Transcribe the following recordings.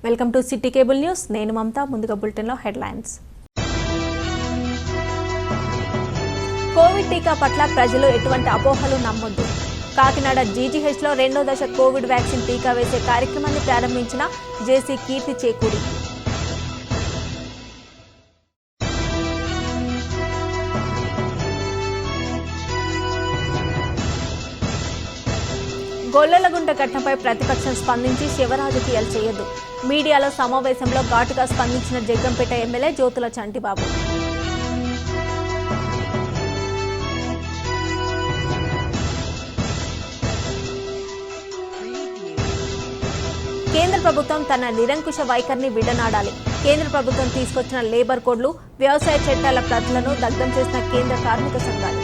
Welcome to city cable news. నేను మమతా. ముందుగా బులెటిన్లో హెడ్లైన్స్. కోవిడ్ టీకా పట్ల ప్రజలు ఎటువంటి అపోహలు నమ్మొద్దు. కాకినాడ జీజీహెచ్లో రెండో దశ కోవిడ్ వ్యాక్సిన్ టీకా వేసే కార్యక్రమాన్ని ప్రారంభించిన జేసీ కీర్తి చేకూరి. గొల్లలగుంట ఘటనపై ప్రతిపక్షం స్పందించి శివరాజకీయాలు చేయొద్దు. మీడియాలో సమావేశంలో ఘాటుగా స్పందించిన జగ్గంపేట ఎమ్మెల్యే జ్యోతుల చంటిబాబు. కేంద్ర ప్రభుత్వం తన నిరంకుశ వైఖరిని విడనాడాలి. కేంద్ర ప్రభుత్వం తీసుకొచ్చిన లేబర్ కోడ్లు, వ్యవసాయ చట్టాల ప్రతులను దగ్ధం చేసిన కేంద్ర కార్మిక సంఘాలు.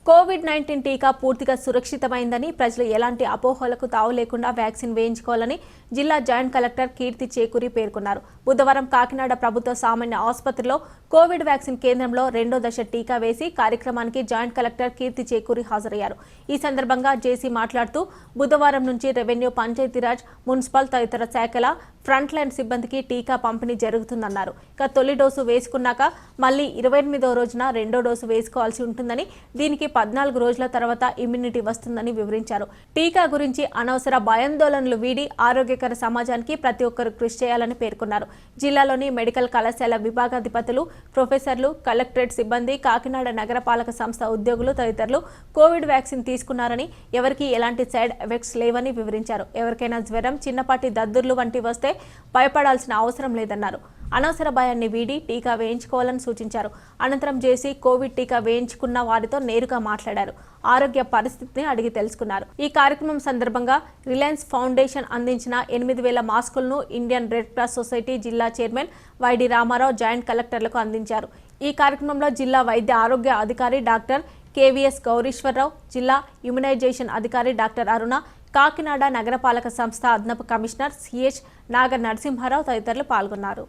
కోవిడ్-19 టీకా పూర్తిగా సురక్షితమైందని, ప్రజలు ఎలాంటి అపోహలకు తావు లేకుండా వ్యాక్సిన్ వేయించుకోవాలని జిల్లా జాయింట్ కలెక్టర్ కీర్తి చేకూరి పేర్కొన్నారు. బుధవారం కాకినాడ ప్రభుత్వ సామాన్య ఆసుపత్రిలో కోవిడ్ వ్యాక్సిన్ కేంద్రంలో రెండో దశ టీకా వేసి కార్యక్రమానికి జాయింట్ కలెక్టర్ కీర్తి చేకూరి హాజరయ్యారు. ఈ సందర్భంగా జేసీ మాట్లాడుతూ, బుధవారం నుంచి రెవెన్యూ, పంచాయతీరాజ్, మున్సిపల్ తదితర శాఖల ఫ్రంట్ లైన్ సిబ్బందికి టీకా పంపిణీ జరుగుతుందన్నారు. ఇక తొలి డోసు వేసుకున్నాక మళ్లీ 28వ రోజున రెండో డోసు వేసుకోవాల్సి ఉంటుందని, దీనికి 14 రోజుల తర్వాత ఇమ్యూనిటీ వస్తుందని వివరించారు. టీకా గురించి అనవసర భయాందోళనలు వీడి ఆరోగ్యకర సమాజానికి ప్రతి ఒక్కరూ కృషి చేయాలని పేర్కొన్నారు. జిల్లాలోని మెడికల్ కళాశాల విభాగాధిపతులు, ప్రొఫెసర్లు, కలెక్టరేట్ సిబ్బంది, కాకినాడ నగరపాలక సంస్థ ఉద్యోగులు తదితరులు కోవిడ్ వ్యాక్సిన్ తీసుకున్నారని, ఎవరికీ ఎలాంటి సైడ్ ఎఫెక్ట్స్ లేవని వివరించారు. ఎవరికైనా జ్వరం, చిన్నపాటి దద్దుర్లు వంటి వస్తే భయపడాల్సిన అవసరం లేదన్నారు. అనవసర భయాన్ని వీడి టీకా వేయించుకోవాలని సూచించారు. అనంతరం జేసీ కోవిడ్ టీకా వేయించుకున్న వారితో నేరుగా మాట్లాడారు. ఆరోగ్య పరిస్థితిని అడిగి తెలుసుకున్నారు. ఈ కార్యక్రమం సందర్భంగా రిలయన్స్ ఫౌండేషన్ అందించిన 8,000 మాస్కులను ఇండియన్ రెడ్ క్రాస్ సొసైటీ జిల్లా చైర్మన్ వైడి రామారావు జాయింట్ కలెక్టర్లకు అందించారు. ఈ కార్యక్రమంలో జిల్లా వైద్య ఆరోగ్య అధికారి డాక్టర్ కేవీఎస్ గౌరీశ్వరరావు, జిల్లా ఇమ్యునైజేషన్ అధికారి డాక్టర్ అరుణ, కాకినాడ నగరపాలక సంస్థ అదనపు కమిషనర్ సిహెచ్ నాగ నరసింహారావు తదితరులు పాల్గొన్నారు.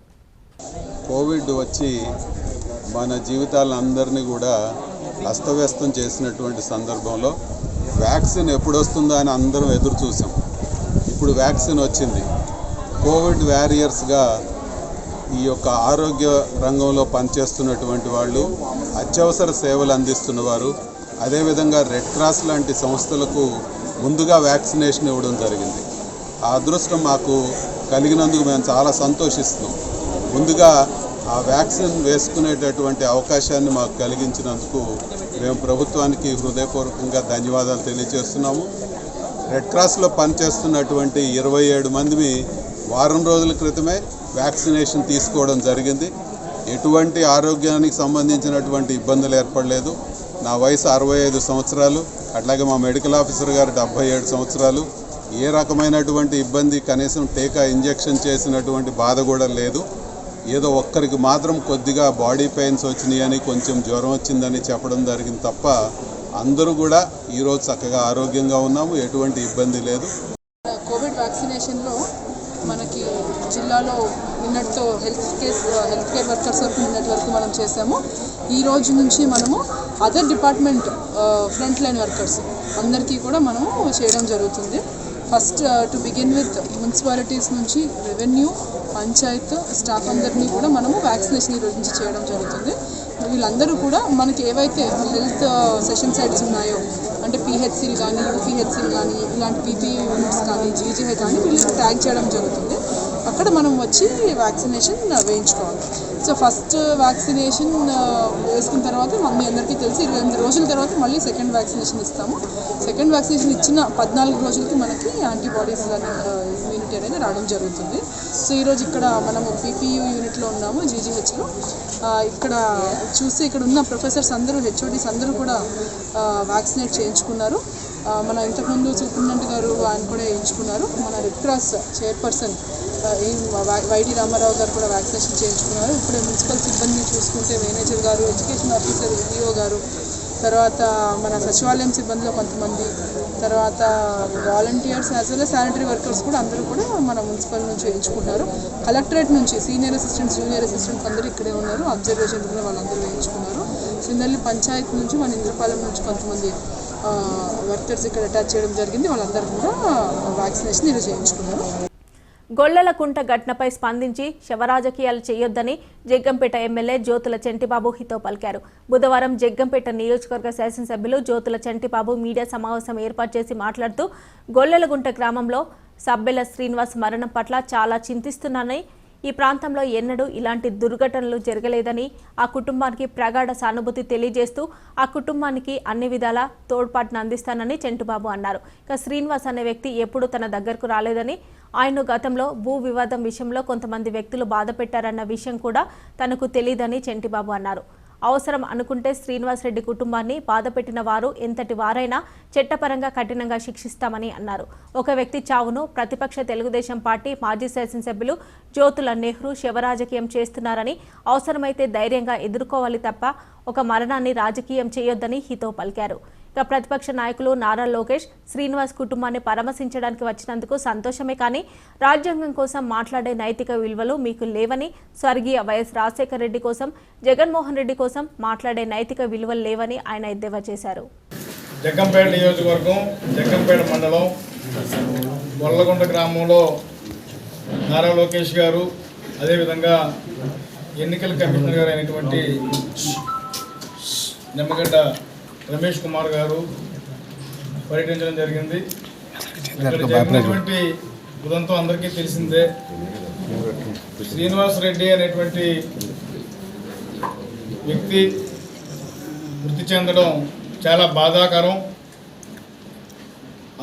కోవిడ్ వచ్చి మన జీవితాలందరినీ కూడా అస్తవ్యస్తం చేసినటువంటి సందర్భంలో వ్యాక్సిన్ ఎప్పుడు వస్తుందో అని అందరం ఎదురు చూసాం. ఇప్పుడు వ్యాక్సిన్ వచ్చింది. కోవిడ్ వారియర్స్గా ఈ యొక్క ఆరోగ్య రంగంలో పనిచేస్తున్నటువంటి వాళ్ళు, అత్యవసర సేవలు అందిస్తున్నవారు, అదేవిధంగా రెడ్ క్రాస్ లాంటి సంస్థలకు ముందుగా వ్యాక్సినేషన్ ఇవ్వడం జరిగింది. ఆ అదృష్టం మాకు కలిగినందుకు మేము చాలా సంతోషిస్తున్నాం. ముందుగా ఆ వ్యాక్సిన్ వేసుకునేటటువంటి అవకాశాన్ని మాకు కలిగించినందుకు మేము ప్రభుత్వానికి హృదయపూర్వకంగా ధన్యవాదాలు తెలియజేస్తున్నాము. రెడ్ క్రాస్లో పనిచేస్తున్నటువంటి 27 మంది వారం రోజుల క్రితమే వ్యాక్సినేషన్ తీసుకోవడం జరిగింది. ఎటువంటి ఆరోగ్యానికి సంబంధించినటువంటి ఇబ్బందులు ఏర్పడలేదు. నా వయసు 65 సంవత్సరాలు, అట్లాగే మా మెడికల్ ఆఫీసర్ గారు 77 సంవత్సరాలు. ఏ రకమైనటువంటి ఇబ్బంది, కనీసం టీకా ఇంజెక్షన్ చేసినటువంటి బాధ కూడా లేదు. ఏదో ఒక్కరికి మాత్రం కొద్దిగా బాడీ పెయిన్స్ వచ్చినాయని, కొంచెం జ్వరం వచ్చిందని చెప్పడం జరిగింది తప్ప అందరూ కూడా ఈరోజు చక్కగా ఆరోగ్యంగా ఉన్నాము. ఎటువంటి ఇబ్బంది లేదు. కోవిడ్ వ్యాక్సినేషన్లో మనకి జిల్లాలో నిన్నటితో హెల్త్ కేర్ వర్కర్స్ వరకు నిన్నటి వరకు మనం చేసాము. ఈ రోజు నుంచి మనము other department front line workers అందరికీ కూడా మనము చేయడం జరుగుతుంది. First to begin with municipalities నుంచి రెవెన్యూ, పంచాయత్ స్టాఫ్ అందరినీ కూడా మనము వ్యాక్సినేషన్ ఈ రోజు నుంచి చేయడం జరుగుతుంది. వీళ్ళందరూ కూడా మనకి ఏవైతే హెల్త్ సెషన్ సైట్స్ ఉన్నాయో, అంటే పిహెచ్సిలు కానీ, యూపీహెచ్సిలు కానీ, ఇలాంటి పీపీఈ యూనిట్స్ కానీ, జీజీహెచ్ కానీ వీళ్ళని ట్యాగ్ చేయడం జరుగుతుంది. అక్కడ మనం వచ్చి వ్యాక్సినేషన్ వేయించుకోవాలి. సో ఫస్ట్ వ్యాక్సినేషన్ వేసుకున్న తర్వాత మీ అందరికీ తెలిసి 28 రోజుల తర్వాత మళ్ళీ సెకండ్ వ్యాక్సినేషన్ ఇస్తాము. సెకండ్ వ్యాక్సినేషన్ ఇచ్చిన 14 రోజులకి మనకి యాంటీబాడీస్ ఇమ్యూనిటీ అనేది రావడం జరుగుతుంది. సో ఈరోజు ఇక్కడ మనము పీపీయూ యూనిట్లో ఉన్నాము, జీజీహెచ్లో. ఇక్కడ చూస్తే ఇక్కడ ఉన్న ప్రొఫెసర్స్ అందరూ, హెచ్ఓడీస్ అందరూ కూడా వ్యాక్సినేట్ చేయించుకున్నారు. మన ఇంతకుముందు సూపరింటెండెంట్ గారు ఆయన కూడా వేయించుకున్నారు. మన red cross chairperson Y D Ramarao గారు కూడా వ్యాక్సినేషన్ చేయించుకున్నారు. ఇప్పుడే మున్సిపల్ సిబ్బందిని చూసుకుంటే మేనేజర్ గారు, ఎడ్యుకేషన్ ఆఫీసర్ ఈఓ గారు, తర్వాత మన సచివాలయం సిబ్బందిలో కొంతమంది, తర్వాత volunteers as well sanitary workers కూడా అందరూ కూడా మన మున్సిపల్ నుంచి వేయించుకున్నారు. కలెక్టరేట్ నుంచి సీనియర్ అసిస్టెంట్స్, జూనియర్ అసిస్టెంట్స్ అందరూ ఇక్కడే ఉన్నారు. అబ్జర్వేషన్ కూడా వాళ్ళందరూ వేయించుకున్నారు. సిన్నల్లి పంచాయతీ నుంచి, మన ఇంద్రపాలెం నుంచి కొంతమంది వర్కర్స్ ఇక్కడ అటాచ్ చేయడం జరిగింది. వాళ్ళందరూ కూడా వ్యాక్సినేషన్ ఈరోజు చేయించుకున్నారు. గొల్లలకుంట ఘటనపై స్పందించి శవరాజకీయాలు చేయొద్దని జగ్గంపేట ఎమ్మెల్యే జ్యోతుల చంటిబాబు హితో పలికారు. బుధవారం జగ్గంపేట నియోజకవర్గ శాసనసభ్యులు జ్యోతుల చంటిబాబు మీడియా సమావేశం ఏర్పాటు చేసి మాట్లాడుతూ గొల్లలగుంట గ్రామంలో సబ్బెల శ్రీనివాస్ మరణం పట్ల చాలా చింతిస్తున్నానని, ఈ ప్రాంతంలో ఎన్నడూ ఇలాంటి దుర్ఘటనలు జరగలేదని, ఆ కుటుంబానికి ప్రగాఢ సానుభూతి తెలియజేస్తూ ఆ కుటుంబానికి అన్ని విధాల తోడ్పాటును అందిస్తానని చంటిబాబు అన్నారు. ఇక శ్రీనివాస్ అనే వ్యక్తి ఎప్పుడూ తన దగ్గరకు రాలేదని, ఆయన గతంలో భూ వివాదం విషయంలో కొంతమంది వ్యక్తులు బాధ పెట్టారన్న విషయం కూడా తనకు తెలియదని చంటిబాబు అన్నారు. అవసరం అనుకుంటే శ్రీనివాస్ రెడ్డి కుటుంబాన్ని బాధపెట్టిన వారు ఎంతటి వారైనా చట్టపరంగా కఠినంగా శిక్షిస్తామని అన్నారు. ఒక వ్యక్తి చావును ప్రతిపక్ష తెలుగుదేశం పార్టీ మాజీ శాసనసభ్యులు జ్యోతుల నెహ్రూ శవరాజకీయం చేస్తున్నారని, అవసరమైతే ధైర్యంగా ఎదుర్కోవాలి తప్ప ఒక మరణాన్ని రాజకీయం చేయొద్దని హితో పలికారు. ఇక ప్రతిపక్ష నాయకులు నారా లోకేష్ శ్రీనివాస్ కుటుంబాన్ని పరామర్శించడానికి వచ్చినందుకు సంతోషమే, కానీ రాజ్యాంగం కోసం మాట్లాడే నైతిక విలువలు మీకు లేవని, స్వర్గీయ వైఎస్ రాజశేఖర రెడ్డి కోసం, జగన్మోహన్ రెడ్డి కోసం మాట్లాడే నైతిక విలువలు లేవని ఆయన ఎద్దేవా చేశారు. జగ్గంపేట నియోజకవర్గం, జగ్గంపేట మండలం గొల్లగుంట గ్రామంలో నారా లోకేష్ గారు, అదేవిధంగా ఎన్నికల కమిషనర్ గారు అయినటువంటి నిమ్మగడ్డ రమేష్ కుమార్ గారు పర్యటించడం జరిగింది. ఇక్కడ జరిగినటువంటి ఉదంతం అందరికీ తెలిసిందే. శ్రీనివాస్ రెడ్డి అనేటువంటి వ్యక్తి మృతి చెందడం చాలా బాధాకరం.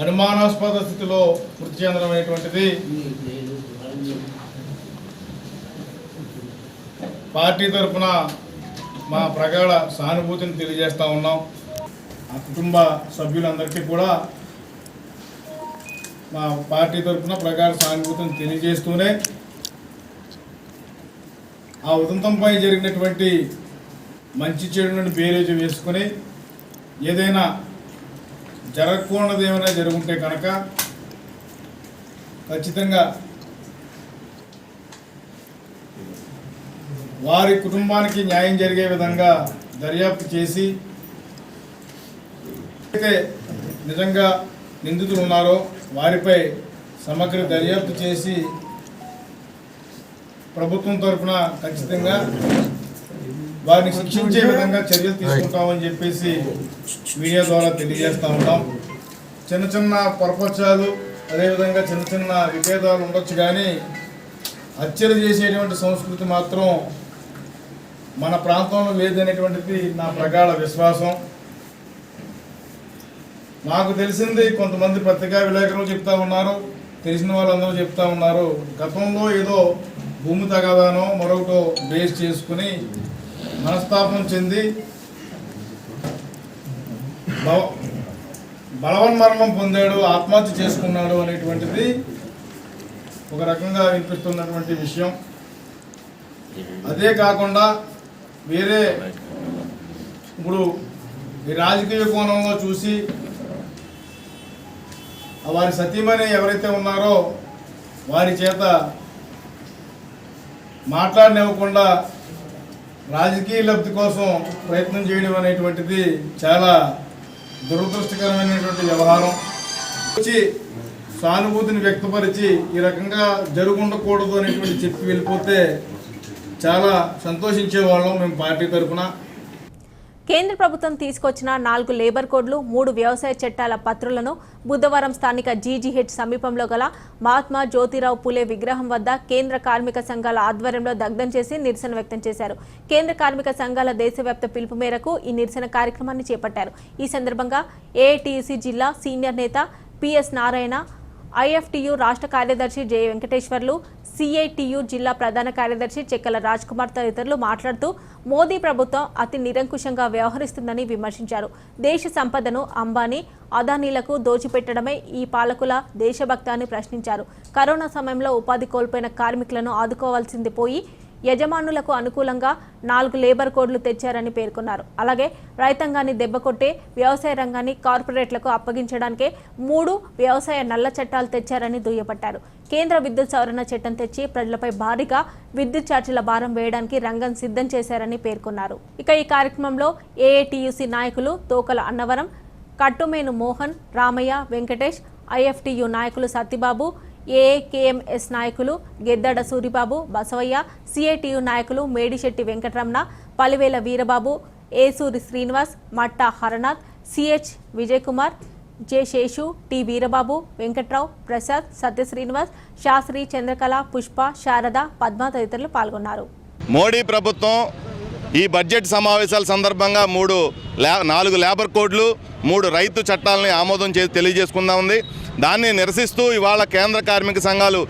అనుమానాస్పద స్థితిలో మృతి చెందడం అనేటువంటిది పార్టీ తరఫున మా ప్రగాఢ సానుభూతిని తెలియజేస్తూ ఉన్నాం. ఆ కుటుంబ సభ్యులందరికీ కూడా మా పార్టీ తరఫున ప్రగాఢ సానుభూతిని తెలియజేస్తూనే ఆ ఉదంతంపై జరిగినటువంటి మంచి చెడులను బేరేజు వేసుకొని ఏదైనా జరగకూడదు ఏమైనా జరుగుంటే కనుక ఖచ్చితంగా వారి కుటుంబానికి న్యాయం జరిగే విధంగా దర్యాప్తు చేసి, అయితే నిజంగా నిందితులు ఉన్నారో వారిపై సమగ్ర దర్యాప్తు చేసి ప్రభుత్వం తరఫున ఖచ్చితంగా వారిని శిక్షించే విధంగా చర్యలు తీసుకుంటామని చెప్పేసి మీడియా ద్వారా తెలియజేస్తూ ఉంటాం. చిన్న చిన్న పొరపక్షాలు, అదేవిధంగా చిన్న చిన్న విభేదాలు ఉండొచ్చు, కానీ హత్యలు చేసేటువంటి సంస్కృతి మాత్రం మన ప్రాంతంలో లేదనేటువంటిది నా ప్రగాఢ విశ్వాసం. నాకు తెలిసింది కొంతమంది పత్రికా విలేకరులు చెప్తా ఉన్నారు, తెలిసిన వాళ్ళందరూ చెప్తా ఉన్నారు, గతంలో ఏదో భూమి తగాదానో మరొకటో బేస్ చేసుకుని మనస్తాపం చెంది బలవన్మరణం పొందాడు, ఆత్మహత్య చేసుకున్నాడు అనేటువంటిది ఒక రకంగా వినిపిస్తున్నటువంటి విషయం. అదే కాకుండా వేరే ఇప్పుడు ఈ రాజకీయ కోణంలో చూసి వారి సతీమణి ఎవరైతే ఉన్నారో వారి చేత మాట్లాడనివ్వకుండా రాజకీయ లబ్ధి కోసం ప్రయత్నం చేయడం అనేటువంటిది చాలా దురదృష్టకరమైనటువంటి వ్యవహారం. వచ్చి సానుభూతిని వ్యక్తపరిచి ఈ రకంగా జరుగుండకూడదు అనేటువంటి చెప్పి వెళ్ళిపోతే చాలా సంతోషించే వాళ్ళం మేము పార్టీ తరఫున. కేంద్ర ప్రభుత్వం తీసుకొచ్చిన 4 లేబర్ కోడ్లు, 3 వ్యవసాయ చట్టాల పత్రులను బుధవారం స్థానిక జీజీహెచ్ సమీపంలో గల మహాత్మా జ్యోతిరావు పూలే విగ్రహం వద్ద కేంద్ర కార్మిక సంఘాల ఆధ్వర్యంలో దగ్ధం చేసి నిరసన వ్యక్తం చేశారు. కేంద్ర కార్మిక సంఘాల దేశవ్యాప్త పిలుపు మేరకు ఈ నిరసన కార్యక్రమాన్ని చేపట్టారు. ఈ సందర్భంగా ఏఐటీయూసీ జిల్లా సీనియర్ నేత పిఎస్ నారాయణ, ఐఎఫ్టియు రాష్ట్ర కార్యదర్శి జె వెంకటేశ్వర్లు, సిఐటియు జిల్లా ప్రధాన కార్యదర్శి చెక్కల రాజ్ కుమార్ తదితరులు మాట్లాడుతూ మోదీ ప్రభుత్వం అతి నిరంకుశంగా వ్యవహరిస్తుందని విమర్శించారు. దేశ సంపదను అంబానీ, అదానీలకు దోచిపెట్టడమే ఈ పాలకుల దేశభక్తాన్ని ప్రశ్నించారు. కరోనా సమయంలో ఉపాధి కోల్పోయిన కార్మికులను ఆదుకోవాల్సింది పోయి యజమానులకు అనుకూలంగా 4 లేబర్ కోడ్లు తెచ్చారని పేర్కొన్నారు. అలాగే రైతాంగాన్ని దెబ్బకొట్టే వ్యవసాయ రంగాన్ని కార్పొరేట్లకు అప్పగించడానికే 3 వ్యవసాయ నల్ల చట్టాలు తెచ్చారని దుయ్యబట్టారు. కేంద్ర విద్యుత్ సవరణ చట్టం తెచ్చి ప్రజలపై భారీగా విద్యుత్ ఛార్జీల భారం వేయడానికి రంగం సిద్ధం చేశారని పేర్కొన్నారు. ఇక ఈ కార్యక్రమంలో ఏఐటీయూసీ నాయకులు తోకల అన్నవరం, కట్టుమేను మోహన్, రామయ్య, వెంకటేష్, ఐఎఫ్టియు నాయకులు సత్తిబాబు, ఏఏకేఎంఎస్ నాయకులు గెద్దడ సూరిబాబు, బసవయ్య, సిఐటియు నాయకులు Medisetti Venkataramana, Palivela Veerababu, Esuri Srinivas, Matta Haranath, CH Vijayakumar, J Seshu, T Veerababu, Venkatrao, Prasad, Satya Srinivas, Sastri, Chandrakala, Pushpa, Sarada, Padma తదితరులు పాల్గొన్నారు. మోడీ ప్రభుత్వం ఈ బడ్జెట్ సమావేశాల సందర్భంగా 4 లేబర్ కోడ్లు 3 రైతు చట్టాలని ఆమోదం చేసి తెలియజేసుకుందా ఉంది. దాన్ని నిరసిస్తూ ఇవాళ కేంద్ర కార్మిక సంఘాలు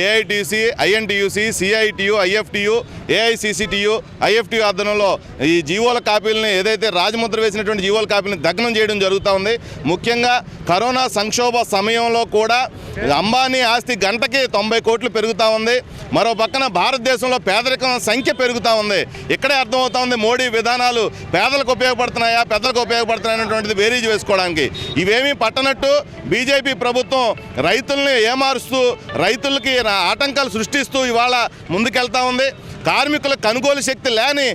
AITC, INTUC, CITU, IFTU, AICCTU, IFTU ఆధ్వర్యంలో ఈ జీవోల కాపీలని ఏదైతే రాజముద్ర వేసినటువంటి జీవోల కాపీలను దగ్నం చేయడం జరుగుతూ ఉంది. ముఖ్యంగా కరోనా సంక్షోభ సమయంలో కూడా అంబానీ ఆస్తి గంటకి 90 కోట్లు పెరుగుతూ ఉంది. మరో పక్కన భారతదేశంలో పేదరికం సంఖ్య పెరుగుతూ ఉంది. ఇక్కడే అర్థమవుతా ఉంది మోడీ విధానాలు పేదలకు ఉపయోగపడుతున్నాయా, పెద్దలకు ఉపయోగపడుతున్నాయనేటువంటిది బేరీజు వేసుకోవడానికి. ఇవేమీ పట్టనట్టు బీజేపీ ప్రభుత్వం రైతుల్ని ఏమారుస్తూ రైతులకి ఆటంకాలు సృష్టిస్తూ ఇవాళ ముందుకెళ్తా ఉంది. కార్మికుల కొనుగోలు శక్తి లేని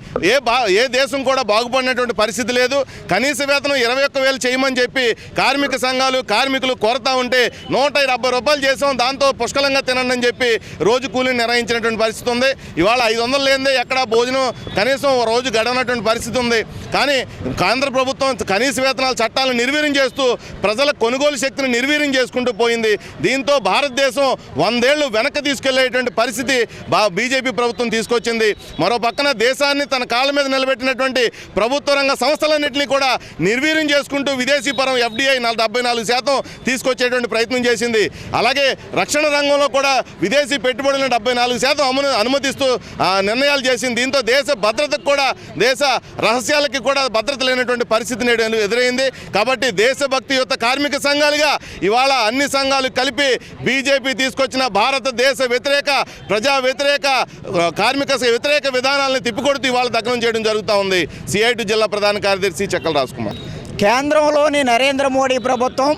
ఏ దేశం కూడా బాగుపడినటువంటి పరిస్థితి లేదు. కనీస వేతనం 21,000 చేయమని చెప్పి కార్మిక సంఘాలు కార్మికులు కోరుతా ఉంటే 170 రూపాయలు చేసాం, దాంతో పుష్కలంగా తినండి అని చెప్పి రోజు కూలీని నిర్వహించినటువంటి పరిస్థితి ఉంది. ఇవాళ 500 లేనిదే ఎక్కడ భోజనం కనీసం రోజు గడవనటువంటి పరిస్థితి ఉంది. కానీ కేంద్ర ప్రభుత్వం కనీస వేతనాల చట్టాలను నిర్వీర్యం చేస్తూ ప్రజల కొనుగోలు శక్తిని నిర్వీర్యం చేసుకుంటూ పోయింది. దీంతో భారతదేశం 100 ఏళ్లు వెనక్కి తీసుకెళ్లేటువంటి పరిస్థితి బీజేపీ ప్రభుత్వం తీసుకొచ్చింది. మరో పక్కన దేశాన్ని తన కాళ్ళ మీద నిలబెట్టినటువంటి ప్రభుత్వ రంగ సంస్థలన్నింటినీ కూడా నిర్వీర్యం చేసుకుంటూ విదేశీ పరం FDI 74% తీసుకొచ్చేటువంటి ప్రయత్నం చేసింది. అలాగే రక్షణ రంగంలో కూడా విదేశీ పెట్టుబడులను 74% అనుమతిస్తూ నిర్ణయాలు చేసింది. దీంతో దేశ భద్రతకు కూడా దేశ రహస్యాలకి కూడా భద్రత లేనటువంటి పరిస్థితి నేడు ఎదురైంది. కాబట్టి దేశభక్తియుత కార్మిక సంఘాలుగా ఇవాళ అన్ని సంఘాలు కలిపి బీజేపీ తీసుకొచ్చిన భారతదేశ వ్యతిరేక ప్రజా వ్యతిరేక కార్మిక వ్యతిరేక విధానాలను తిప్పికొడుతూ ఇవాళ దగ్నం చేయడం జరుగుతూ ఉంది. సిఐటి జిల్లా ప్రధాన కార్యదర్శి చక్కల రాజ్కుమార్. కేంద్రంలోని నరేంద్ర మోడీ ప్రభుత్వం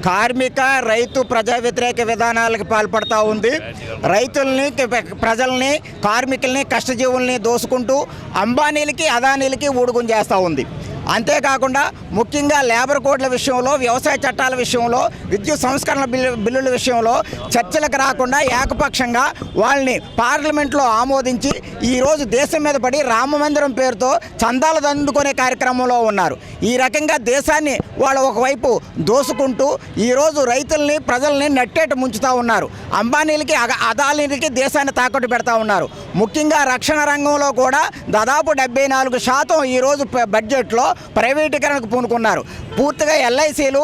కార్మిక రైతు ప్రజా వ్యతిరేక విధానాలకు పాల్పడుతూ ఉంది. రైతుల్ని, ప్రజల్ని, కార్మికుల్ని, కష్టజీవుల్ని దోసుకుంటూ అంబానీలకి, అదానీలకి ఊడుగుం చేస్తూ ఉంది. అంతేకాకుండా ముఖ్యంగా లేబర్ కోడ్ల విషయంలో, వ్యవసాయ చట్టాల విషయంలో, విద్యుత్ సంస్కరణ బిల్లుల విషయంలో చర్చలకు రాకుండా ఏకపక్షంగా వాళ్ళని పార్లమెంట్లో ఆమోదించి ఈరోజు దేశం మీద పడి రామ మందిరం పేరుతో చందాలు దండుకునే కార్యక్రమంలో ఉన్నారు. ఈ రకంగా దేశాన్ని వాళ్ళు ఒకవైపు దోసుకుంటూ ఈరోజు రైతుల్ని, ప్రజల్ని నట్టేట ముంచుతూ ఉన్నారు. అంబానీలకి, అదానీలకి దేశాన్ని తాకట్టు పెడతా ఉన్నారు. ముఖ్యంగా రక్షణ రంగంలో కూడా దాదాపు 74% ఈరోజు బడ్జెట్లో ప్రైవేటీకరణకు పూనుకున్నారు. పూర్తిగా LICలు,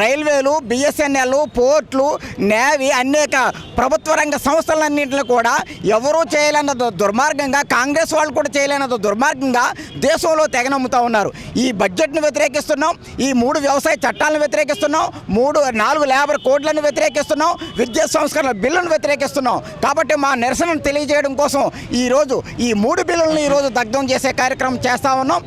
రైల్వేలు, BSNL, పోర్ట్లు, నేవీ, అనేక ప్రభుత్వ రంగ సంస్థలన్నింటినీ కూడా ఎవరూ చేయలేనంత దుర్మార్గంగా, కాంగ్రెస్ వాళ్ళు కూడా చేయలేనంత దుర్మార్గంగా దేశంలో తెగనమ్ముతూ ఉన్నారు. ఈ బడ్జెట్ను వ్యతిరేకిస్తున్నాం, ఈ 3 వ్యవసాయ చట్టాలను వ్యతిరేకిస్తున్నాం, 4 లేబర్ కోడ్లను వ్యతిరేకిస్తున్నాం, విద్యుత్ సంస్కరణ బిల్లును వ్యతిరేకిస్తున్నాం. కాబట్టి మా నిరసనను తెలియజేయడం కోసం ఈరోజు ఈ 3 బిల్లులను ఈరోజు దగ్ధం చేసే కార్యక్రమం చేస్తూ ఉన్నాం.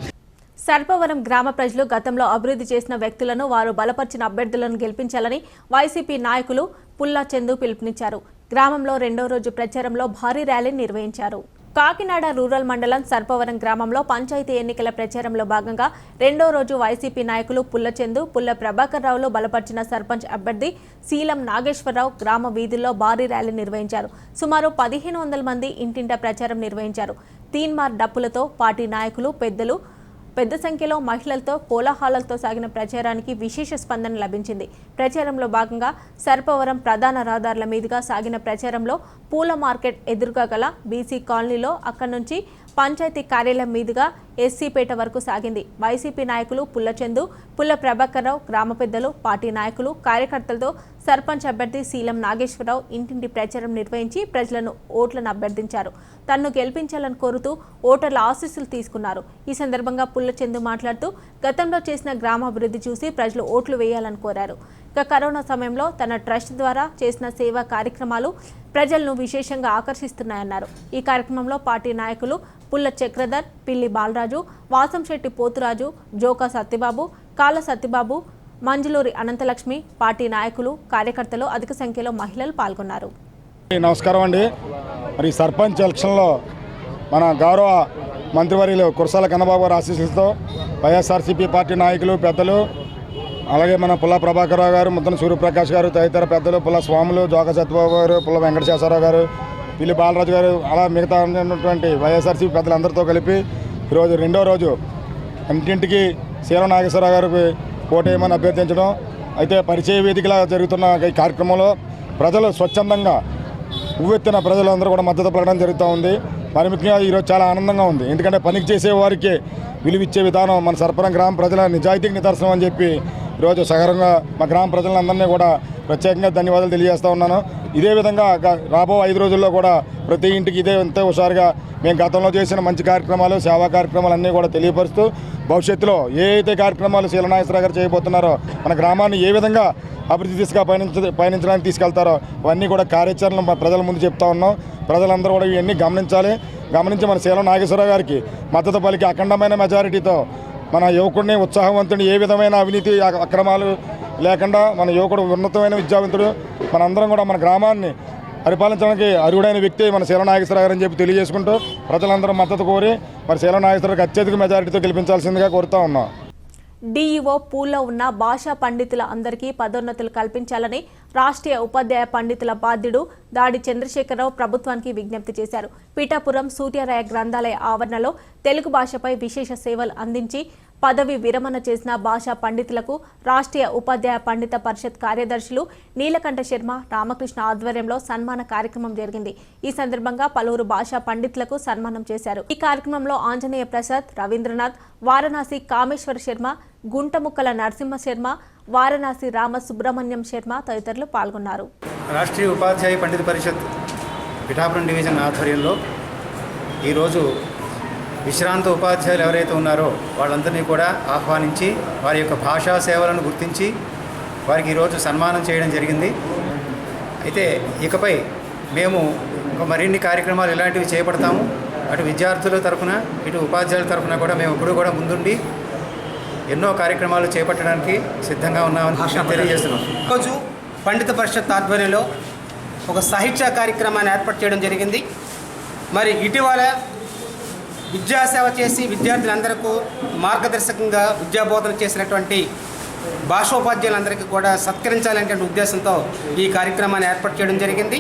సర్పవరం గ్రామ ప్రజలు గతంలో అభివృద్ధి చేసిన వ్యక్తులను, వారు బలపరిచిన అభ్యర్థులను గెలిపించాలని వైసీపీ నాయకులు పుల్లా చందు పిలుపునిచ్చారు. గ్రామంలో 2వ రోజు ప్రచారంలో భారీ ర్యాలీ నిర్వహించారు. కాకినాడ రూరల్ మండలం సర్పవరం గ్రామంలో పంచాయతీ ఎన్నికల ప్రచారంలో భాగంగా 2వ రోజు వైసీపీ నాయకులు పుల్లచందు, పుల్ల ప్రభాకర్ రావులు బలపరిచిన సర్పంచ్ అభ్యర్థి శీలం నాగేశ్వరరావు గ్రామ వీధుల్లో భారీ ర్యాలీ నిర్వహించారు. సుమారు 1500 మంది ఇంటింటా ప్రచారం నిర్వహించారు. తీన్మార్ డప్పులతో పార్టీ నాయకులు, పెద్ద సంఖ్యలో మహిళలతో కోలాహలాలతో సాగిన ప్రచారానికి విశేష స్పందన లభించింది. ప్రచారంలో భాగంగా సర్పవరం ప్రధాన రహదారుల మీదుగా సాగిన ప్రచారంలో పూల మార్కెట్ ఎదురుగా గల బీసీ కాలనీలో, అక్కడి నుంచి పంచాయతీ కార్యాలయం మీదుగా ఎస్సీపేట వరకు సాగింది. వైసీపీ నాయకులు పుల్లచందు, పుల్ల ప్రభాకర్ రావు, గ్రామ పెద్దలు, పార్టీ నాయకులు, కార్యకర్తలతో సర్పంచ్ అభ్యర్థి శీలం నాగేశ్వరరావు ఇంటింటి ప్రచారం నిర్వహించి ప్రజలను ఓట్లను అభ్యర్థించారు. తన్ను గెలిపించాలని కోరుతూ ఓటర్ల ఆశీస్సులు తీసుకున్నారు. ఈ సందర్భంగా పుల్లచందు మాట్లాడుతూ గతంలో చేసిన గ్రామాభివృద్ధి చూసి ప్రజలు ఓట్లు వేయాలని కోరారు. ఇక కరోనా సమయంలో తన ట్రస్ట్ ద్వారా చేసిన సేవా కార్యక్రమాలు ప్రజలను విశేషంగా ఆకర్షిస్తున్నాయన్నారు. ఈ కార్యక్రమంలో పార్టీ నాయకులు పుల్ల చక్రధర్, పిల్లి బాలరాజు, వాసంశెట్టి పోతురాజు, జోకా సత్యబాబు, కాళ్ళ సత్యబాబు, మంజులూరి అనంతలక్ష్మి, పార్టీ నాయకులు, కార్యకర్తలు, అధిక సంఖ్యలో మహిళలు పాల్గొన్నారు. నమస్కారం అండి. మరి సర్పంచ్ ఎలక్షన్లో మన గౌరవ మంత్రివర్యులు కురసాల కన్నబాబు గారి ఆశీస్సులతో వైఎస్ఆర్సీపీ పార్టీ నాయకులు, పెద్దలు, అలాగే మన పుల్ల ప్రభాకరరావు గారు, ముద్దన సూర్యప్రకాష్ గారు, తదితర పెద్దలు, పుల్ల స్వాములు, జోక సత్యబాబు గారు, పుల్ల వెంకటేశ్వరరావు గారు, పిల్లి బాలరాజు గారు, అలా మిగతా ఉన్నటువంటి వైఎస్ఆర్సీపీ పెద్దలందరితో కలిపి ఈరోజు రెండో రోజు ఇంటింటికి శీలం నాగేశ్వరరావు గారికి ఓటేయమని అభ్యర్థించడం. అయితే పరిచయ వేదికలా జరుగుతున్న ఈ కార్యక్రమంలో ప్రజలు స్వచ్ఛందంగా ఉవ్వెత్తిన ప్రజలందరూ కూడా మద్దతు పలకడం జరుగుతూ ఉంది. మరి ముఖ్యంగా ఈరోజు చాలా ఆనందంగా ఉంది. ఎందుకంటే పనికి చేసే వారికి విలువిచ్చే విధానం మన సర్పరం గ్రామ ప్రజల నిజాయితీకి నిదర్శనం అని చెప్పి ఈరోజు సగరంగా మా గ్రామ ప్రజలందరినీ కూడా ప్రత్యేకంగా ధన్యవాదాలు తెలియజేస్తూ ఉన్నాను. ఇదే విధంగా రాబో 5 రోజుల్లో కూడా ప్రతి ఇంటికి ఇదే ఇంత హుషారుగా మేము గతంలో చేసిన మంచి కార్యక్రమాలు, సేవా కార్యక్రమాలు అన్నీ కూడా తెలియపరుస్తూ భవిష్యత్తులో ఏ అయితే కార్యక్రమాలు శీలనాగేశ్వరరావు గారు చేయబోతున్నారో, మన గ్రామాన్ని ఏ విధంగా అభివృద్ధి దిశగా పయనించడానికి తీసుకెళ్తారో అవన్నీ కూడా కార్యాచరణ ప్రజల ముందు చెప్తా ఉన్నాం. ప్రజలందరూ కూడా ఇవన్నీ గమనించి మన శీలం నాగేశ్వరరావు గారికి మద్దతు పలికి అఖండమైన మెజారిటీతో మన యువకుడిని, ఉత్సాహవంతుడిని, ఏ విధమైన అవినీతి అక్రమాలు లేకుండా మన యువకుడు ఉన్నతమైన విద్యావంతుడు, మనందరం కూడా మన గ్రామాన్ని పరిపాలించడానికి అర్హుడైన వ్యక్తి మన శీలం నాగేశ్వరరావు గారు అని చెప్పి తెలియజేసుకుంటూ ప్రజలందరూ మద్దతు కోరి మరి శీలం నాగేశ్వరరావుకి అత్యధిక మెజారిటీతో గెలిపించాల్సిందిగా కోరుతా ఉన్నాం. డీఈఓ పూల్లో ఉన్న భాషా పండితుల అందరికీ పదోన్నతులు కల్పించాలని రాష్ట్రీయ ఉపాధ్యాయ పండితుల బాధ్యుడు దాడి చంద్రశేఖరరావు ప్రభుత్వానికి విజ్ఞప్తి చేశారు. పీఠాపురం సూర్యారాయ గ్రంథాలయ ఆవరణలో తెలుగు భాషపై విశేష సేవలు అందించి పదవి విరమణ చేసిన భాషా పండితులకు రాష్ట్రీయ ఉపాధ్యాయ పండిత పరిషత్ కార్యదర్శులు నీలకంఠ శర్మ, రామకృష్ణ ఆధ్వర్యంలో సన్మాన కార్యక్రమం జరిగింది. ఈ సందర్భంగా పలువురు భాషా పండితులకు సన్మానం చేశారు. ఈ కార్యక్రమంలో ఆంజనేయ ప్రసాద్, రవీంద్రనాథ్, వారణాసి కామేశ్వర శర్మ, గుంటముక్కల నరసింహ శర్మ, వారణాసి రామ సుబ్రహ్మణ్యం శర్మ తదితరులు పాల్గొన్నారు. రాష్ట్రీయ ఉపాధ్యాయ పండిత పరిషత్ పిఠాపురం డివిజన్ ఆధ్వర్యంలో ఈరోజు విశ్రాంత ఉపాధ్యాయులు ఎవరైతే ఉన్నారో వాళ్ళందరినీ కూడా ఆహ్వానించి వారి యొక్క భాషా సేవలను గుర్తించి వారికి ఈరోజు సన్మానం చేయడం జరిగింది. అయితే ఇకపై మేము మరిన్ని కార్యక్రమాలు ఇలాంటివి చేపడతాము. అటు విద్యార్థుల తరఫున, ఇటు ఉపాధ్యాయుల తరఫున కూడా మేము ఎప్పుడూ కూడా ముందుండి ఎన్నో కార్యక్రమాలు చేపట్టడానికి సిద్ధంగా ఉన్నామని తెలియజేస్తున్నాం. ఈరోజు పండిత పరిషత్ ఆధ్వర్యంలో ఒక సాహిత్య కార్యక్రమాన్ని ఏర్పాటు చేయడం జరిగింది. మరి ఇటీవల విద్యాసేవ చేసి విద్యార్థులందరికీ మార్గదర్శకంగా విద్యాబోధన చేసినటువంటి భాషోపాధ్యాయులందరికీ కూడా సత్కరించాలనే ఉద్దేశంతో ఈ కార్యక్రమాన్ని ఏర్పాటు చేయడం జరిగింది.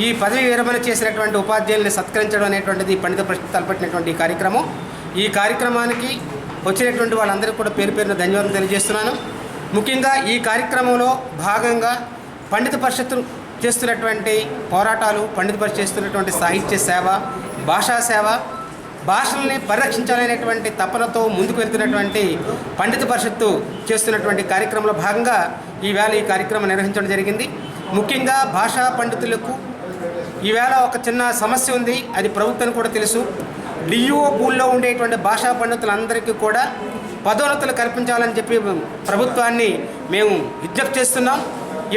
ఈ పదవి విరమణ చేసినటువంటి ఉపాధ్యాయుల్ని సత్కరించడం అనేటువంటిది పండిత పరిషత్ తలపెట్టినటువంటి కార్యక్రమం. ఈ కార్యక్రమానికి వచ్చినటువంటి వాళ్ళందరికీ కూడా పేరు పేరున ధన్యవాదాలు తెలియజేస్తున్నాను. ముఖ్యంగా ఈ కార్యక్రమంలో భాగంగా పండిత పరిషత్తు చేస్తున్నటువంటి పోరాటాలు, పండిత పరిషత్ చేస్తున్నటువంటి సాహిత్య సేవ, భాషా సేవ, భాషల్ని పరిరక్షించాలనేటువంటి తపనతో ముందుకు వెళ్తున్నటువంటి పండిత పరిషత్తు చేస్తున్నటువంటి కార్యక్రమంలో భాగంగా ఈవేళ ఈ కార్యక్రమం నిర్వహించడం జరిగింది. ముఖ్యంగా భాషా పండితులకు ఈవేళ ఒక చిన్న సమస్య ఉంది, అది ప్రభుత్వానికి కూడా తెలుసు. డిఈఓ పూల్లో ఉండేటువంటి భాషా పండితులందరికీ కూడా పదోన్నతులు కల్పించాలని చెప్పి ప్రభుత్వాన్ని మేము విజ్ఞప్తి చేస్తున్నాం.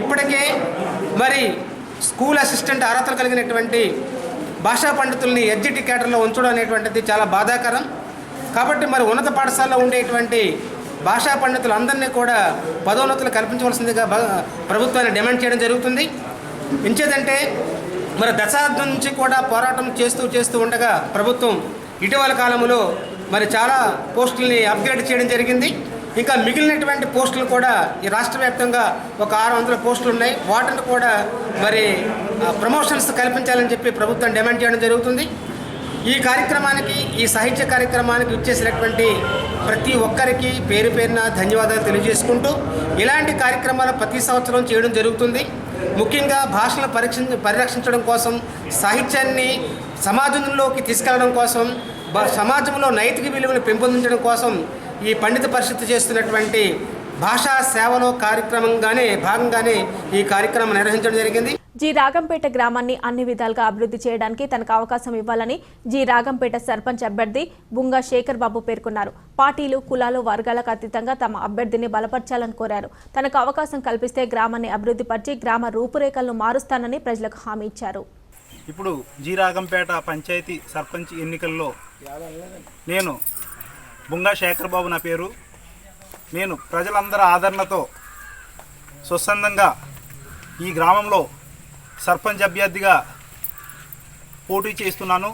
ఇప్పటికే మరి స్కూల్ అసిస్టెంట్ అర్హతలు కలిగినటువంటి భాషా పండితుల్ని ఎడ్జిటి కేటర్లో ఉంచడం అనేటువంటిది చాలా బాధాకరం. కాబట్టి మరి ఉన్నత పాఠశాలలో ఉండేటువంటి భాషా పండితులందరినీ కూడా పదోన్నతులు కల్పించవలసిందిగా ప్రభుత్వాన్ని డిమాండ్ చేయడం జరుగుతుంది. ఇంచేదంటే మరి దశాబ్దం నుంచి కూడా పోరాటం చేస్తూ ఉండగా ప్రభుత్వం ఇటీవల కాలంలో మరి చాలా పోస్టుల్ని అప్గ్రేడ్ చేయడం జరిగింది. ఇంకా మిగిలినటువంటి పోస్టులు కూడా ఈ రాష్ట్ర వ్యాప్తంగా ఒక 600 పోస్టులు ఉన్నాయి. వాటిని కూడా మరి ప్రమోషన్స్ కల్పించాలని చెప్పి ప్రభుత్వం డిమాండ్ చేయడం జరుగుతుంది. ఈ కార్యక్రమానికి, ఈ సాహిత్య కార్యక్రమానికి ఇచ్చేసినటువంటి ప్రతి ఒక్కరికి పేరు పేరున ధన్యవాదాలు తెలియజేసుకుంటూ ఇలాంటి కార్యక్రమాలు ప్రతి సంవత్సరం చేయడం జరుగుతుంది. ముఖ్యంగా భాషలను పరిరక్షించడం కోసం, సాహిత్యాన్ని సమాజంలోకి తీసుకెళ్లడం కోసం, సమాజంలో నైతిక విలువలు పెంపొందించడం కోసం ఈ పండిత పరిషత్ చేస్తున్నటువంటి భాషా సేవలో కార్యక్రమంగానే భాగంగానే ఈ కార్యక్రమం నిర్వహించడం జరిగింది. జి రాగంపేట గ్రామాన్ని అన్ని విధాలుగా అభివృద్ధి చేయడానికి తనకు అవకాశం ఇవ్వాలని జి రాగంపేట సర్పంచ్ అభ్యర్థి బుంగా శేఖర్ బాబు పేర్కొన్నారు. పార్టీలు, కులాలు, వర్గాలకు అతీతంగా తమ అభ్యర్థిని బలపరచాలని కోరారు. తనకు అవకాశం కల్పిస్తే గ్రామాన్ని అభివృద్ధి పరిచి గ్రామ రూపురేఖలను మారుస్తానని ప్రజలకు హామీ ఇచ్చారు. ఇప్పుడు జి రాగంపేట పంచాయతీ సర్పంచ్ ఎన్నికల్లో నేను బుంగా శేఖర్ బాబు నా పేరు. నేను ప్రజలందరి ఆదరణతో స్వచ్ఛందంగా ఈ గ్రామంలో సర్పంచ్ అభ్యర్థిగా పోటీ చేస్తున్నాను.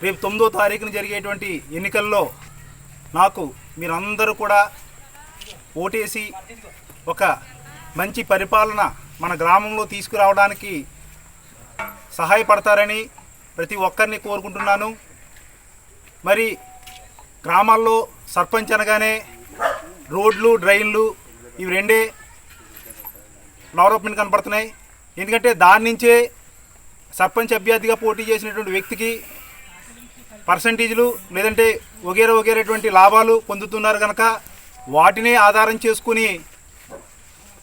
రేపు 9వ తారీఖున జరిగేటువంటి ఎన్నికల్లో నాకు మీరందరూ కూడా ఓటేసి ఒక మంచి పరిపాలన మన గ్రామంలో తీసుకురావడానికి సహాయపడతారని ప్రతి ఒక్కరిని కోరుకుంటున్నాను. మరి గ్రామాల్లో సర్పంచ్ అనగానే రోడ్లు, డ్రైన్లు ఇవి రెండే డెవలప్మెంట్ కనపడుతున్నాయి. ఎందుకంటే దాని నుంచే సర్పంచ్ అభ్యర్థిగా పోటీ చేసినటువంటి వ్యక్తికి పర్సంటేజ్లు లేదంటే ఒకేరటువంటి లాభాలు పొందుతున్నారు కనుక వాటినే ఆధారం చేసుకుని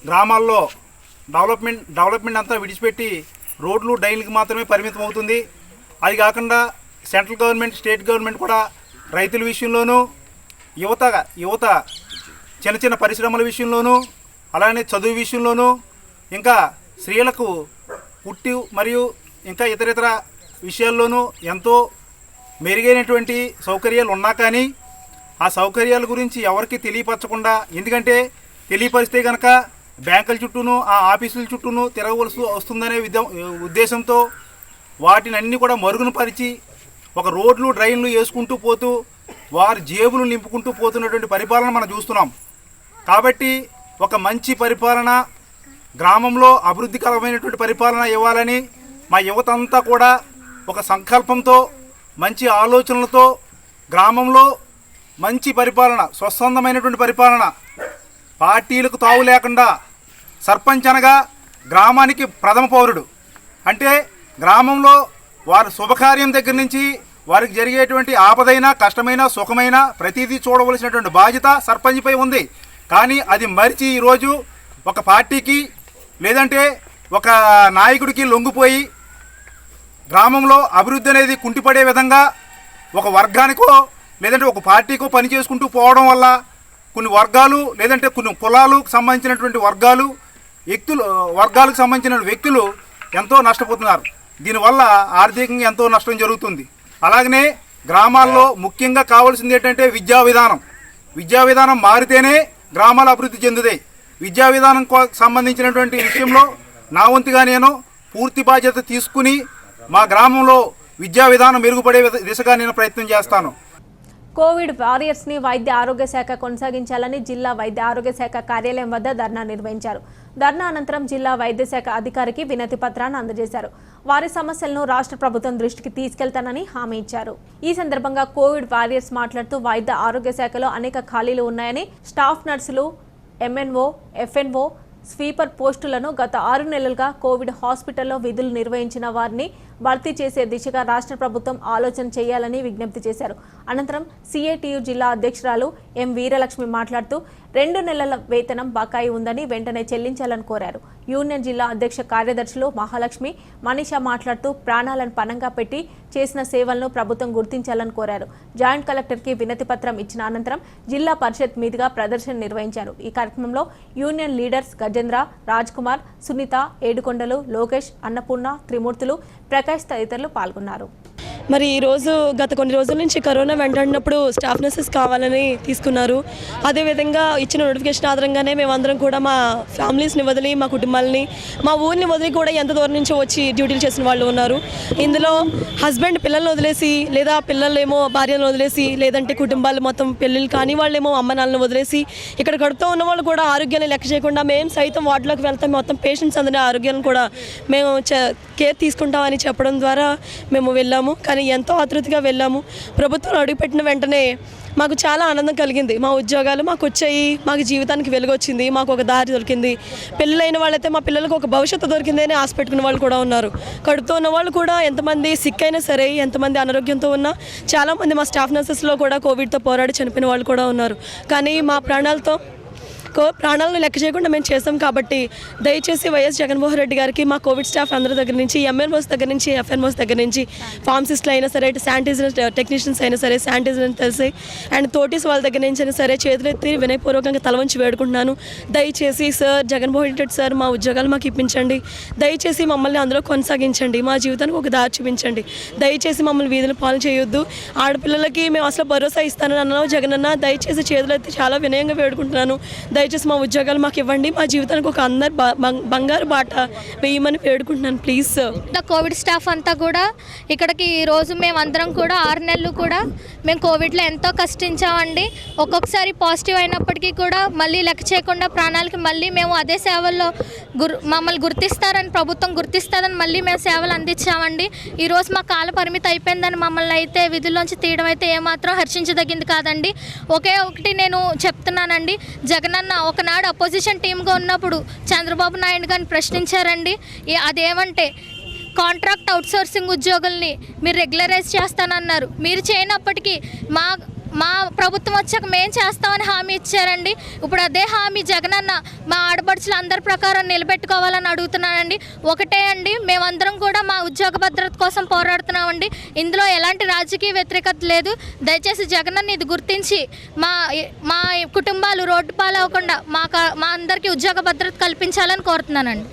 గ్రామాల్లో డెవలప్మెంట్ అంతా విడిచిపెట్టి రోడ్లు, డ్రైన్లకు మాత్రమే పరిమితం అవుతుంది. అది కాకుండా సెంట్రల్ గవర్నమెంట్, స్టేట్ గవర్నమెంట్ కూడా రైతుల విషయంలోనూ యువత చిన్న పరిశ్రమల విషయంలోనూ అలానే చదువు విషయంలోనూ ఇంకా స్త్రీలకు పుట్టి మరియు ఇంకా ఇతర విషయాల్లోనూ ఎంతో మెరుగైనటువంటి సౌకర్యాలు ఉన్నా కానీ ఆ సౌకర్యాల గురించి ఎవరికి తెలియపరచకుండా, ఎందుకంటే తెలియపరిస్తే కనుక బ్యాంకుల చుట్టూను ఆ ఆఫీసుల చుట్టూను తిరగవలసి వస్తుందనే ఉద్దేశంతో వాటిని అన్నీ కూడా మరుగున పరిచి ఒక రోడ్లు, డ్రైన్లు వేసుకుంటూ పోతూ వారి జేబులు నింపుకుంటూ పోతున్నటువంటి పరిపాలన మనం చూస్తున్నాం. కాబట్టి ఒక మంచి పరిపాలన, గ్రామంలో అభివృద్ధికరమైనటువంటి పరిపాలన ఇవ్వాలని మా యువత అంతా కూడా ఒక సంకల్పంతో, మంచి ఆలోచనలతో గ్రామంలో మంచి పరిపాలన, స్వచ్ఛందమైనటువంటి పరిపాలన, పార్టీలకు తావు లేకుండా సర్పంచ్ అనగా గ్రామానికి ప్రథమ పౌరుడు. అంటే గ్రామంలో వారి శుభకార్యం దగ్గర నుంచి వారికి జరిగేటువంటి ఆపదైనా, కష్టమైనా, సుఖమైనా ప్రతిదీ చూడవలసినటువంటి బాధ్యత సర్పంచ్పై ఉంది. కానీ అది మరిచి ఈరోజు ఒక పార్టీకి లేదంటే ఒక నాయకుడికి లొంగిపోయి గ్రామంలో అభివృద్ధి అనేది కుంటిపడే విధంగా ఒక వర్గానికో లేదంటే ఒక పార్టీకో పని చేసుకుంటూ పోవడం వల్ల కొన్ని వర్గాలు లేదంటే కొన్ని కులాలకు సంబంధించినటువంటి వర్గాలకు సంబంధించిన వ్యక్తులు ఎంతో నష్టపోతున్నారు. దీనివల్ల ఆర్థికంగా ఎంతో నష్టం జరుగుతుంది. అలాగనే గ్రామాల్లో ముఖ్యంగా కావాల్సింది ఏంటంటే విద్యా విధానం మారితేనే గ్రామాలు అభివృద్ధి చెందుతాయి. విద్యా విధానం సంబంధించినటువంటి విషయంలో నా వంతుగా నేను పూర్తి బాధ్యత తీసుకుని మా గ్రామంలో విద్యా విధానం మెరుగుపడే దిశగా నేను ప్రయత్నం చేస్తాను. కోవిడ్ వారియర్స్ని వైద్య ఆరోగ్య శాఖ కొనసాగించాలని జిల్లా వైద్య ఆరోగ్య శాఖ కార్యాలయం వద్ద ధర్నా నిర్వహించారు. ధర్నా అనంతరం జిల్లా వైద్య శాఖ అధికారికి వినతి పత్రాన్ని అందజేశారు. వారి సమస్యలను రాష్ట్ర ప్రభుత్వం దృష్టికి తీసుకెళ్తానని హామీ ఇచ్చారు. ఈ సందర్భంగా కోవిడ్ వారియర్స్ మాట్లాడుతూ వైద్య ఆరోగ్య శాఖలో అనేక ఖాళీలు ఉన్నాయని, స్టాఫ్ నర్సులు, ఎంఎన్ఓ, ఎఫ్ఎన్ఓ, స్వీపర్ పోస్టులను గత 6 నెలలుగా కోవిడ్ హాస్పిటల్లో విధులు నిర్వహించిన వారిని భర్తీ చేసే దిశగా రాష్ట్ర ప్రభుత్వం ఆలోచన చేయాలని విజ్ఞప్తి చేశారు. అనంతరం సిఐటియు జిల్లా అధ్యక్షురాలు ఎం వీరలక్ష్మి మాట్లాడుతూ 2 నెలల వేతనం బకాయి ఉందని వెంటనే చెల్లించాలని కోరారు. యూనియన్ జిల్లా అధ్యక్ష కార్యదర్శులు మహాలక్ష్మి, మనీషా మాట్లాడుతూ ప్రాణాలను పణంగా పెట్టి చేసిన సేవలను ప్రభుత్వం గుర్తించాలని కోరారు. జాయింట్ కలెక్టర్కి వినతి పత్రం ఇచ్చిన అనంతరం జిల్లా పరిషత్ మీదుగా ప్రదర్శన నిర్వహించారు. ఈ కార్యక్రమంలో యూనియన్ లీడర్స్ గజేంద్ర, రాజ్ కుమార్, సునీత, ఏడుకొండలు, లోకేష్, అన్నపూర్ణ, త్రిమూర్తులు, ప్రకాష్ తదితరులు పాల్గొన్నారు. మరి ఈరోజు గత కొన్ని రోజుల నుంచి కరోనా వెంటాడినప్పుడు స్టాఫ్ నర్సెస్ కావాలని తీసుకున్నారు. అదేవిధంగా ఇచ్చిన నోటిఫికేషన్ ఆధారంగానే మేమందరం కూడా మా ఫ్యామిలీస్ని వదిలి, మా కుటుంబాలని, మా ఊరిని వదిలి కూడా ఎంత దూరం నుంచి వచ్చి డ్యూటీలు చేసిన వాళ్ళు ఉన్నారు. ఇందులో హస్బెండ్ పిల్లల్ని వదిలేసి, లేదా పిల్లలేమో భార్యలను వదిలేసి, లేదంటే కుటుంబాలు మొత్తం పెళ్ళిళ్ళు కాని వాళ్ళేమో అమ్మ నాన్నలను వదిలేసి ఇక్కడ గడుపుతూ ఉన్న వాళ్ళు కూడా ఆరోగ్యాన్ని లెక్క చేయకుండా మేము సైతం వార్డులోకి వెళ్తాం, మొత్తం పేషెంట్స్ అందరి ఆరోగ్యాన్ని కూడా మేము కేర్ తీసుకుంటామని చెప్పడం ద్వారా మేము వెళ్ళాము. కానీ ఎంతో ఆతృతగా వెళ్ళాము. ప్రభుత్వం అడుగుపెట్టిన వెంటనే మాకు చాలా ఆనందం కలిగింది. మా ఉద్యోగాలు మాకు వచ్చాయి, మాకు జీవితానికి వెలుగు వచ్చింది, మాకు ఒక దారి దొరికింది. పెళ్ళైన వాళ్ళైతే మా పిల్లలకు ఒక భవిష్యత్తు దొరికింది అని ఆశ పెట్టుకున్న వాళ్ళు కూడా ఉన్నారు. కడుపుతో ఉన్న వాళ్ళు కూడా ఎంతమంది సిక్ అయినా సరే, ఎంతమంది అనారోగ్యంతో ఉన్నా చాలామంది మా స్టాఫ్ నర్సెస్లో కూడా కోవిడ్తో పోరాడి చనిపోయిన వాళ్ళు కూడా ఉన్నారు. కానీ మా ప్రాణాలను లెక్క చేయకుండా మేము చేస్తాం. కాబట్టి దయచేసి వైఎస్ జగన్మోహన్ రెడ్డి గారికి మా కోవిడ్ స్టాఫ్ అందరి దగ్గర నుంచి, ఎంఎన్ఓస్ దగ్గర నుంచి, ఎఫ్ఎన్ఓస్ దగ్గర నుంచి, ఫార్మసిస్టులు అయినా సరే, శానిటైజర్ టెక్నీషియన్స్ అయినా సరే, శానిటైజర్ తెలిసి అండ్ తోటీస్ వాళ్ళ దగ్గర నుంచి అయినా సరే చేతులెత్తి వినయపూర్వకంగా తలవంచి వేడుకుంటున్నాను. దయచేసి సార్, జగన్మోహన్ రెడ్డి సార్, మా ఉద్యోగాలు మాకు ఇప్పించండి. దయచేసి మమ్మల్ని అందులో కొనసాగించండి. మా జీవితానికి ఒక దారి చూపించండి. దయచేసి మమ్మల్ని వీధుల పాలు చేయొద్దు. ఆడపిల్లలకి మేము అసలు భరోసా ఇస్తానని అన్నాను జగనన్న. దయచేసి చేతులెత్తి చాలా వినయంగా వేడుకుంటున్నాను. దయచేసి మా ఉద్యోగాలు మాకు ఇవ్వండి, మా జీవితానికి ఒక అందరు బంగారు బాట వేయమని వేడుకుంటున్నాను ప్లీజ్ సార్. కోవిడ్ స్టాఫ్ అంతా కూడా ఇక్కడికి ఈరోజు మేమందరం కూడా 6 నెలలు కూడా మేము కోవిడ్లో ఎంతో కష్టించామండి. ఒక్కొక్కసారి పాజిటివ్ అయినప్పటికీ కూడా మళ్ళీ లెక్క చేయకుండా ప్రాణాలకి మళ్ళీ మేము అదే సేవల్లో మమ్మల్ని గుర్తిస్తారని, ప్రభుత్వం గుర్తిస్తారని మళ్ళీ మేము సేవలు అందించామండి. ఈరోజు మా కాల పరిమితి అయిపోయిందని మమ్మల్ని అయితే విధుల్లోంచి తీయడం అయితే ఏమాత్రం హర్షించదగింది కాదండి. ఒకే ఒకటి నేను చెప్తున్నానండి, జగనన్న ఒకనాడు అపోజిషన్ టీమ్గా ఉన్నప్పుడు చంద్రబాబు నాయుడు గారిని ప్రశ్నించారండి. అదేమంటే కాంట్రాక్ట్ అవుట్సోర్సింగ్ ఉద్యోగుల్ని మీరు రెగ్యులరైజ్ చేస్తానన్నారు. మీరు చేయనప్పటికీ మా ప్రభుత్వం వచ్చాక మేము చేస్తామని హామీ ఇచ్చారండి. ఇప్పుడు అదే హామీ జగనన్న మా ఆడపడుచులు అందరి ప్రకారం నిలబెట్టుకోవాలని అడుగుతున్నానండి. ఒకటే అండి, మేమందరం కూడా మా ఉద్యోగ భద్రత కోసం పోరాడుతున్నామండి. ఇందులో ఎలాంటి రాజకీయ వ్యతిరేకత లేదు. దయచేసి జగనన్న ఇది గుర్తించి మా కుటుంబాలు రోడ్డు పాలవకుండా మా అందరికీ ఉద్యోగ భద్రత కల్పించాలని కోరుతున్నానండి.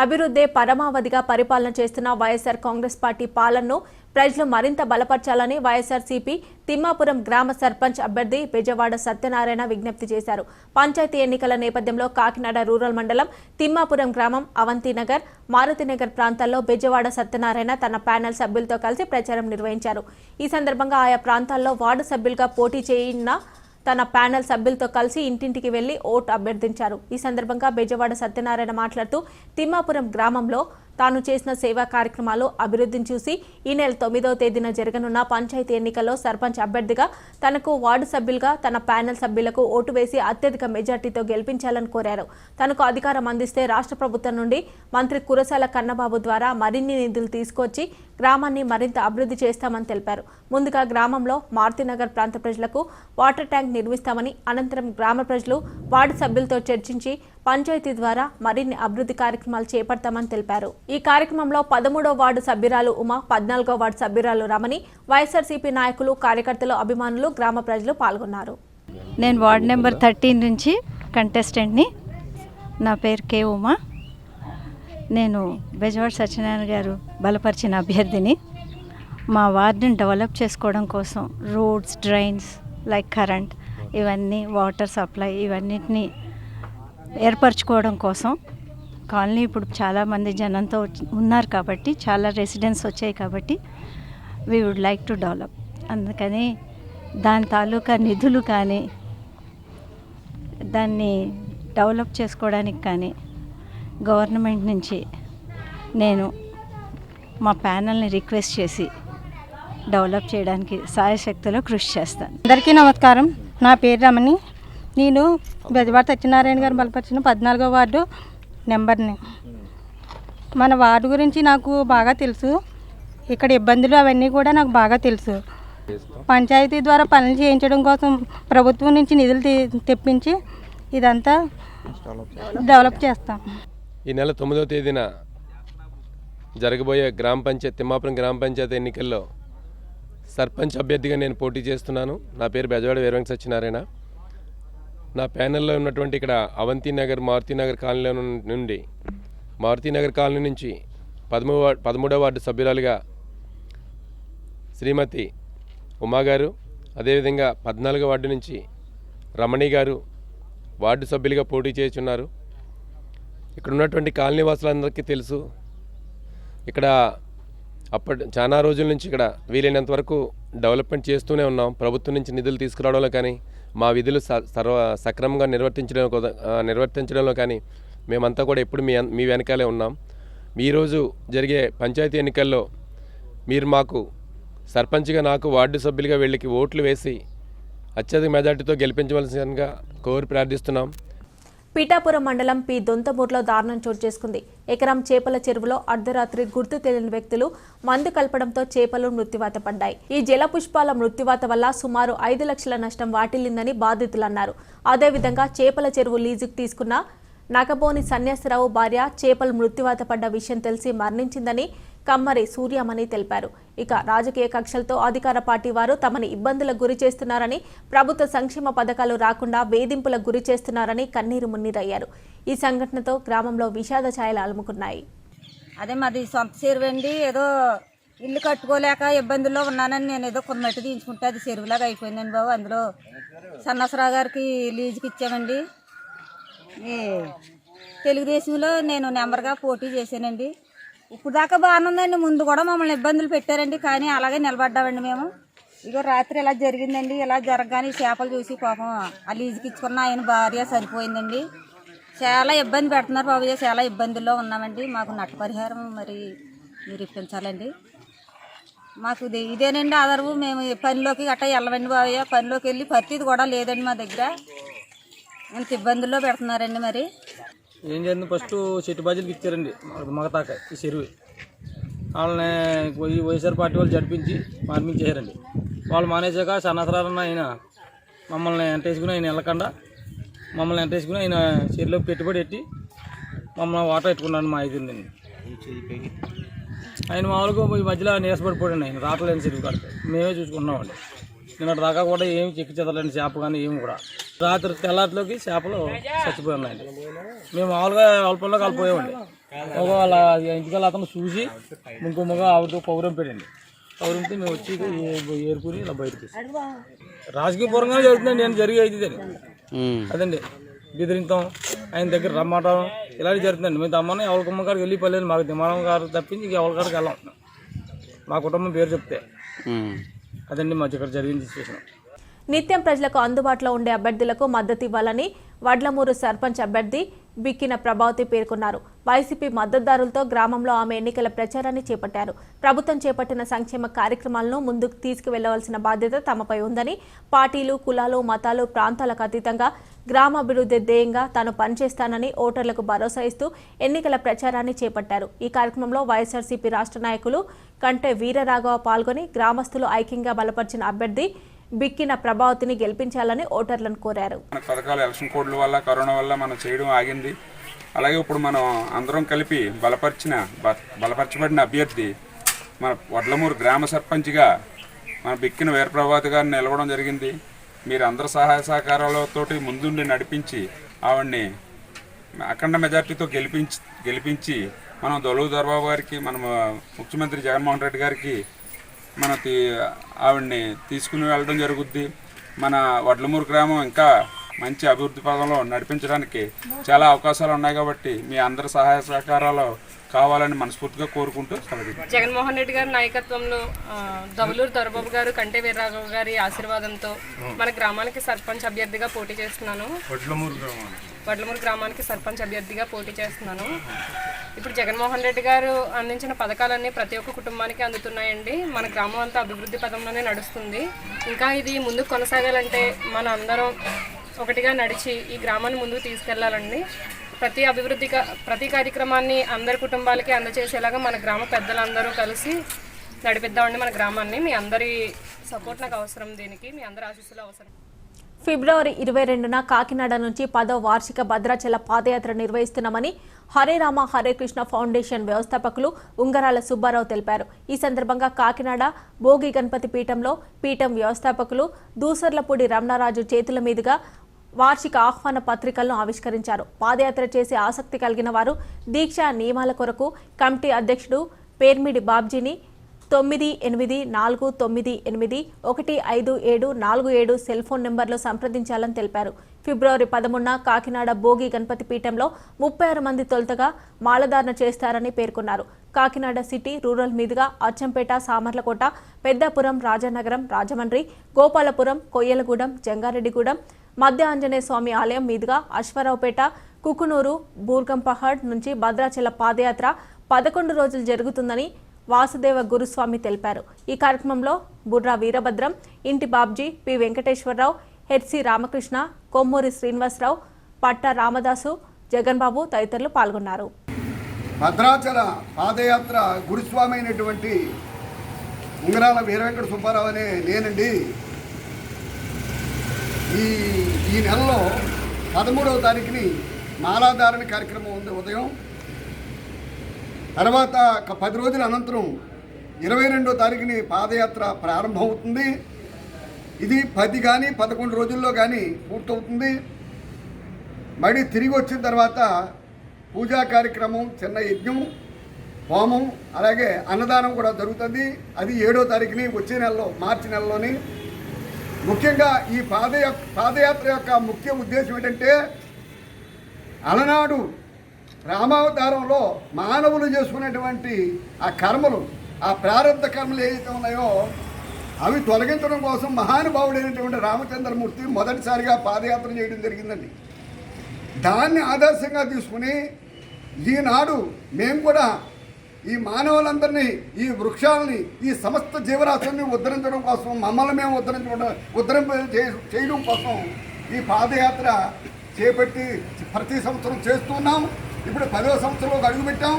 అభివృద్ధే పరమావధిగా పరిపాలన చేస్తున్న వైఎస్ఆర్ కాంగ్రెస్ పార్టీ పాలనను ప్రజలు మరింత బలపరచాలని వైఎస్ఆర్సీపీ తిమ్మాపురం గ్రామ సర్పంచ్ అభ్యర్థి బెజవాడ సత్యనారాయణ విజ్ఞప్తి చేశారు. పంచాయతీ ఎన్నికల నేపథ్యంలో కాకినాడ రూరల్ మండలం తిమ్మాపురం గ్రామం, అవంతినగర్, మారుతినగర్ ప్రాంతాల్లో బెజవాడ సత్యనారాయణ తన ప్యానెల్ సభ్యులతో కలిసి ప్రచారం నిర్వహించారు. ఈ సందర్భంగా ఆయా ప్రాంతాల్లో వార్డు సభ్యులుగా పోటీ చేయనున్న తన ప్యానెల్ సభ్యులతో కలిసి ఇంటింటికి వెళ్లి ఓటు అభ్యర్థించారు. ఈ సందర్భంగా బెజవాడ సత్యనారాయణ మాట్లాడుతూ తిమ్మాపురం గ్రామంలో తాను చేసిన సేవా కార్యక్రమాలు, అభివృద్ధిని చూసి ఈ నెల 9వ తేదీన జరగనున్న పంచాయతీ ఎన్నికల్లో సర్పంచ్ అభ్యర్థిగా తనకు, వార్డు సభ్యులుగా తన ప్యానెల్ సభ్యులకు ఓటు వేసి అత్యధిక మెజార్టీతో గెలిపించాలని కోరారు. తనకు అధికారం అందిస్తే రాష్ట్ర ప్రభుత్వం నుండి మంత్రి కురసాల కన్నబాబు ద్వారా మరిన్ని నిధులు తీసుకొచ్చి గ్రామాన్ని మరింత అభివృద్ధి చేస్తామని తెలిపారు. ముందుగా గ్రామంలో మారుతినగర్ ప్రాంత ప్రజలకు వాటర్ ట్యాంక్ నిర్మిస్తామని, అనంతరం గ్రామ ప్రజలు, వార్డు సభ్యులతో చర్చించి పంచాయతీ ద్వారా మరిన్ని అభివృద్ధి కార్యక్రమాలు చేపడతామని తెలిపారు. ఈ కార్యక్రమంలో 13వ వార్డు సభ్యురాలు ఉమా, 14వ వార్డు సభ్యురాలు రమణి, వైఎస్ఆర్సీపీ నాయకులు, కార్యకర్తలు, అభిమానులు, గ్రామ ప్రజలు పాల్గొన్నారు. నేను వార్డు నెంబర్ 13 నుంచి కంటెస్టెంట్ని. నా పేరు కే ఉమా. నేను బెజవాడ సత్యనారాయణ గారు బలపరిచిన అభ్యర్థిని. మా వార్డుని డెవలప్ చేసుకోవడం కోసం రోడ్స్, డ్రైన్స్, లైక్ కరెంట్, ఇవన్నీ వాటర్ సప్లై, ఇవన్నిటిని ఏర్పరచుకోవడం కోసం కాలనీ ఇప్పుడు చాలామంది జనంతో ఉన్నారు కాబట్టి, చాలా రెసిడెన్స్ వచ్చాయి కాబట్టి we would like to develop. అందుకని దాని తాలూకా నిధులు కానీ, దాన్ని డెవలప్ చేసుకోవడానికి కానీ గవర్నమెంట్ నుంచి నేను మా ప్యానల్ని రిక్వెస్ట్ చేసి డెవలప్ చేయడానికి సాయశక్తిలో కృషి చేస్తాను. అందరికీ నమస్కారం. నా పేరు రమణి. నేను బెజవాడ సత్యనారాయణ గారు బలపరిచిన 14వ వార్డు నెంబర్ని. మన వార్డు గురించి నాకు బాగా తెలుసు. ఇక్కడ ఇబ్బందులు అవన్నీ కూడా నాకు బాగా తెలుసు. పంచాయతీ ద్వారా పనులు చేయించడం కోసం ప్రభుత్వం నుంచి నిధులు తెప్పించి ఇదంతా డెవలప్ చేస్తాం. ఈ నెల 9వ తేదీన జరగబోయే తిమ్మాపురం గ్రామ పంచాయతీ ఎన్నికల్లో సర్పంచ్ అభ్యర్థిగా నేను పోటీ చేస్తున్నాను. నా పేరు బెజవాడ వీరవెంకట సత్యనారాయణ. నా ప్యానెల్లో ఉన్నటువంటి ఇక్కడ అవంతినగర్, మారుతినగర్ కాలనీలో నుండి, మారుతినగర్ కాలనీ నుంచి 13వ వార్డు సభ్యురాలుగా శ్రీమతి ఉమా గారు, అదేవిధంగా 14వ వార్డు నుంచి రమణి గారు వార్డు సభ్యులుగా పోటీ చేస్తున్నారు. ఇక్కడ ఉన్నటువంటి కాలనీ వాసులందరికీ తెలుసు, ఇక్కడ చాలా రోజుల నుంచి ఇక్కడ వీలైనంత వరకు డెవలప్మెంట్ చేస్తూనే ఉన్నాం. ప్రభుత్వం నుంచి నిధులు తీసుకురావడంలో కానీ, మా విధులు సక్రమంగా నిర్వర్తించడంలో కానీ మేమంతా కూడా ఎప్పుడు మీ వెనకాలే ఉన్నాం. ఈరోజు జరిగే పంచాయతీ ఎన్నికల్లో మీరు మాకు సర్పంచ్గా, నాకు వార్డు సభ్యులుగా వీళ్ళకి ఓట్లు వేసి అత్యధిక మెజార్టీతో గెలిపించవలసిందిగా కోరి ప్రార్థిస్తున్నాం. పీఠాపురం మండలం పి దొంతమూరులో దారుణం చోటు చేసుకుంది. ఎకరం చేపల చెరువులో అర్ధరాత్రి గుర్తు తెలియని వ్యక్తులు మందు కలపడంతో చేపలు మృత్యువాత పడ్డాయి. ఈ జలపుష్పాల మృత్యువాత వల్ల సుమారు 5 లక్షల నష్టం వాటిల్లిందని బాధితులు అన్నారు. అదేవిధంగా చేపల చెరువు లీజుకు తీసుకున్న నగబోని సన్యాసరావు భార్య చేపలు మృత్యువాత పడ్డ విషయం తెలిసి మరణించిందని కమ్మరి సూర్యమణి తెలిపారు. ఇక రాజకీయ కక్షలతో అధికార పార్టీ వారు తమని ఇబ్బందులకు గురి చేస్తున్నారని, ప్రభుత్వ సంక్షేమ పథకాలు రాకుండా వేధింపులకు గురి చేస్తున్నారని కన్నీరు మున్నీరయ్యారు. ఈ సంఘటనతో గ్రామంలో విషాద ఛాయలు అలుముకున్నాయి. అదే మాది సొంత చెరువండి. ఏదో ఇల్లు కట్టుకోలేక ఇబ్బందుల్లో ఉన్నానని నేను ఏదో కొన్ని మట్టి తీయించుకుంటే అది చెరువులాగా అయిపోయిందండి బాబు. అందులో సన్నసరావు గారికి లీజుకి ఇచ్చామండి. తెలుగుదేశంలో నేను నెంబర్గా పోటీ చేశానండి. ఇప్పుడు దాకా బాగానే ఉందండి. ముందు కూడా మమ్మల్ని ఇబ్బందులు పెట్టారండి, కానీ అలాగే నిలబడ్డామండి మేము. ఇగో రాత్రి ఇలా జరిగిందండి. ఇలా జరగగానే చేపలు చూసి పాపం ఆ లీజుకి ఇచ్చుకున్న ఆయన భార్య సరిపోయిందండి. చాలా ఇబ్బంది పెడుతున్నారు బాబు, చాలా ఇబ్బందుల్లో ఉన్నామండి. మాకు నష్టపరిహారం మరి మీరు ఇప్పించాలండి. మాకు ఇదేనండి ఆధారము. మేము పనిలోకి గట్టా వెళ్ళమండి బాబయ్య. పనిలోకి వెళ్ళి పరిస్థితి కూడా లేదండి మా దగ్గర. ఇంత ఇబ్బందుల్లో పెడుతున్నారండి. మరి ఏం చేయండి, ఫస్ట్ చెట్టు బాజీలకు ఇచ్చారండి మగతాక ఈ చెరువు. వాళ్ళని ఈ వైఎస్ఆర్ పార్టీ వాళ్ళు జరిపించి మార్మించేశారండి. వాళ్ళు మానేసాక సన్నసరాలన్న ఆయన మమ్మల్ని ఎంటేసుకుని ఆయన వెళ్ళకుండా మమ్మల్ని ఎంటేసుకుని ఆయన చెరువులో పెట్టుబడి పెట్టి మమ్మల్ని వాటర్ పెట్టుకున్నాను మా ఐదుండి. ఆయన మామూలుగా ఈ మధ్యలో నీరసపడిపోయాడు. ఆయన రావట్లేని చెరువు కడితే మేమే చూసుకుంటున్నామండి. నిన్నటి దాకా కూడా ఏమి చెక్కి చెదలండి చేప కానీ ఏమి కూడా. రాత్రి తెల్లారిలోకి చేపలు చచ్చిపోయి ఉన్నాయండి. మేము మామూలుగా అల్పంలో కలిపోయామండి. వాళ్ళ ఇంటికల్లా అతను చూసి ఇంకో మగ ఆవిడతో పౌరం పెట్టండి. పౌరంతో మేము వచ్చి ఏరుకుని ఇలా బయటకు రాజకీయ పూర్వంగానే జరుగుతుందండి. నేను జరిగే అయితే అదండి బెదిరింతాం, ఆయన దగ్గర రమ్మటం ఇలాంటివి జరుగుతుందండి. మేము తమ్మని ఎవరి కుమ్మగారికి వెళ్ళి పర్లేదు, మాకు దిమానం గారు తప్పించి ఇంక ఎవరి గారికి వెళ్ళాం. మా కుటుంబం పేరు చెప్తే అదండి మా ఇక్కడ జరిగింది సిచ్యువేషన్. నిత్యం ప్రజలకు అందుబాటులో ఉండే అభ్యర్థులకు మద్దతు ఇవ్వాలని వడ్లమూరు సర్పంచ్ అభ్యర్థి బిక్కిన ప్రభావతి పేర్కొన్నారు. వైసీపీ మద్దతుదారులతో గ్రామంలో ఆమె ఎన్నికల ప్రచారాన్ని చేపట్టారు. ప్రభుత్వం చేపట్టిన సంక్షేమ కార్యక్రమాలను ముందుకు తీసుకువెళ్లవలసిన బాధ్యత తమపై ఉందని, పార్టీలు, కులాలు, మతాలు, ప్రాంతాలకు అతీతంగా గ్రామాభివృద్ధి ధ్యేయంగా తాను పనిచేస్తానని ఓటర్లకు భరోసా ఇస్తూ ఎన్నికల ప్రచారాన్ని చేపట్టారు. ఈ కార్యక్రమంలో వైఎస్ఆర్సీపీ రాష్ట్ర నాయకులు కంటే వీరరాఘవ పాల్గొని గ్రామస్తులు ఐక్యంగా బలపరిచిన అభ్యర్థి బిక్కిన ప్రభావతిని గెలిపించాలని ఓటర్లను కోరారు. పథకాలు ఎలక్షన్ కోడ్ల వల్ల, కరోనా వల్ల మనం చేయడం ఆగింది. అలాగే ఇప్పుడు మనం అందరం కలిపి బలపరచబడిన అభ్యర్థి మన వడ్లమూరు గ్రామ సర్పంచ్గా మన బిక్కిన వీరప్రభావతి గారిని నిలవడం జరిగింది. మీరు అందరి సహాయ సహకారాలతోటి ముందుండి నడిపించి ఆవిడ్ని అఖండ మెజార్టీతో గెలిపించి మనం దొలుగు దొరబాబు గారికి, మన ముఖ్యమంత్రి జగన్మోహన్ రెడ్డి గారికి మన ఆవిడ్ని తీసుకుని వెళ్ళడం జరుగుద్ది. మన వడ్లమూరు గ్రామం ఇంకా మంచి అభివృద్ధి పదంలో నడిపించడానికి చాలా అవకాశాలు ఉన్నాయి కాబట్టి మీ అందరి సహాయ సహకారాలు కావాలని మనస్ఫూర్తిగా కోరుకుంటూ జగన్మోహన్ రెడ్డి గారి నాయకత్వంలో దొవలూరు దొరబాబు గారు, కంటే వీరరాఘవ గారి ఆశీర్వాదంతో మన గ్రామానికి సర్పంచ్ అభ్యర్థిగా పోటీ చేస్తున్నాను. వడ్లమూరు గ్రామానికి సర్పంచ్ అభ్యర్థిగా పోటీ చేస్తున్నాను. ఇప్పుడు జగన్మోహన్ రెడ్డి గారు అందించిన పథకాలన్నీ ప్రతి ఒక్క కుటుంబానికి అందుతున్నాయండి. మన గ్రామం అంతా అభివృద్ధి పదంలోనే నడుస్తుంది. ఇంకా ఇది ముందుకు కొనసాగాలంటే మన అందరం ఒకటిగా నడిచి ఈ గ్రామాన్ని ముందుకు తీసుకెళ్లాలండి. ప్రతి కార్యక్రమాన్ని అందరి కుటుంబాలకి అందజేసేలాగా మన గ్రామ పెద్దలందరూ కలిసి నడిపిద్దామండి మన గ్రామాన్ని. మీ అందరి సపోర్ట్ నాకు అవసరం, దీనికి మీ అందరి ఆశీస్సులు అవసరం. ఫిబ్రవరి 22న కాకినాడ నుంచి 10వ వార్షిక భద్రాచల పాదయాత్ర నిర్వహిస్తున్నామని హరే రామ హరే కృష్ణ ఫౌండేషన్ వ్యవస్థాపకులు ఉంగరాల సుబ్బారావు తెలిపారు. ఈ సందర్భంగా కాకినాడ భోగి గణపతి పీఠం వ్యవస్థాపకులు దూసర్లపూడి రమణరాజు చేతుల మీదుగా వార్షిక ఆహ్వాన పత్రికలను ఆవిష్కరించారు. పాదయాత్ర చేసే ఆసక్తి కలిగిన వారు దీక్షా నియమాల కొరకు కమిటీ అధ్యక్షుడు పేర్మిడి బాబ్జీని 9849815747 సెల్ ఫోన్ నెంబర్లో సంప్రదించాలని తెలిపారు. ఫిబ్రవరి 13న కాకినాడ భోగి గణపతి పీఠంలో 36 మంది తొలుతగా మాలధారణ చేస్తారని పేర్కొన్నారు. కాకినాడ సిటీ, రూరల్ మీదుగా అచ్చంపేట, సామర్లకోట, పెద్దాపురం, రాజానగరం, రాజమండ్రి, గోపాలపురం, కొయ్యలగూడెం, జంగారెడ్డిగూడెం, మధ్య ఆంజనేయ స్వామి ఆలయం మీదుగా అశ్వారావుపేట, కుకునూరు, బూర్గంపహాడ్ నుంచి భద్రాచల పాదయాత్ర 11 రోజులు జరుగుతుందని వాసుదేవ గురుస్వామి తెలిపారు. ఈ కార్యక్రమంలో బుర్రా వీరభద్రం, ఇంటి బాబ్జీ, పి వెంకటేశ్వరరావు, హెచ్సి రామకృష్ణ, కొమ్మూరి శ్రీనివాసరావు, పట్ట రామదాసు, జగన్బాబు తదితరులు పాల్గొన్నారు. భద్రాచల పాదయాత్ర గురుస్వామి అయినటువంటి ఉంగరాల వీరవెంకట సుబ్బారావు అనే నేనండి ఈ నెలలో 13వ తారీఖుని మాలాధారణ కార్యక్రమం ఉంది ఉదయం. తర్వాత 10 రోజుల అనంతరం 22వ తారీఖుని పాదయాత్ర ప్రారంభమవుతుంది. ఇది 10 కానీ 11 రోజుల్లో కానీ పూర్తవుతుంది. మళ్ళీ తిరిగి వచ్చిన తర్వాత పూజా కార్యక్రమం, చిన్న యజ్ఞం, హోమం, అలాగే అన్నదానం కూడా జరుగుతుంది. అది 7వ తారీఖుని వచ్చే నెలలో, మార్చి నెలలోని. ముఖ్యంగా ఈ పాదయాత్ర యొక్క ముఖ్య ఉద్దేశం ఏంటంటే అలనాడు రామావతారంలో మానవులు చేసుకునేటువంటి ఆ కర్మలు, ఆ ప్రారంభ కర్మలు ఏవైతే ఉన్నాయో అవి తొలగించడం కోసం మహానుభావుడైనటువంటి రామచంద్రమూర్తి మొదటిసారిగా పాదయాత్ర చేయడం జరిగిందండి. దాన్ని ఆదర్శంగా తీసుకుని ఈనాడు మేము కూడా ఈ మానవులందరినీ, ఈ వృక్షాలని, ఈ సమస్త జీవరాశుల్ని ఉద్ధరించడం కోసం, మమ్మల్ని మేము చేయడం కోసం ఈ పాదయాత్ర చేపట్టి ప్రతి సంవత్సరం చేస్తున్నాం. ఇప్పుడు 10వ సంవత్సరంలోకి అడుగుపెట్టాం.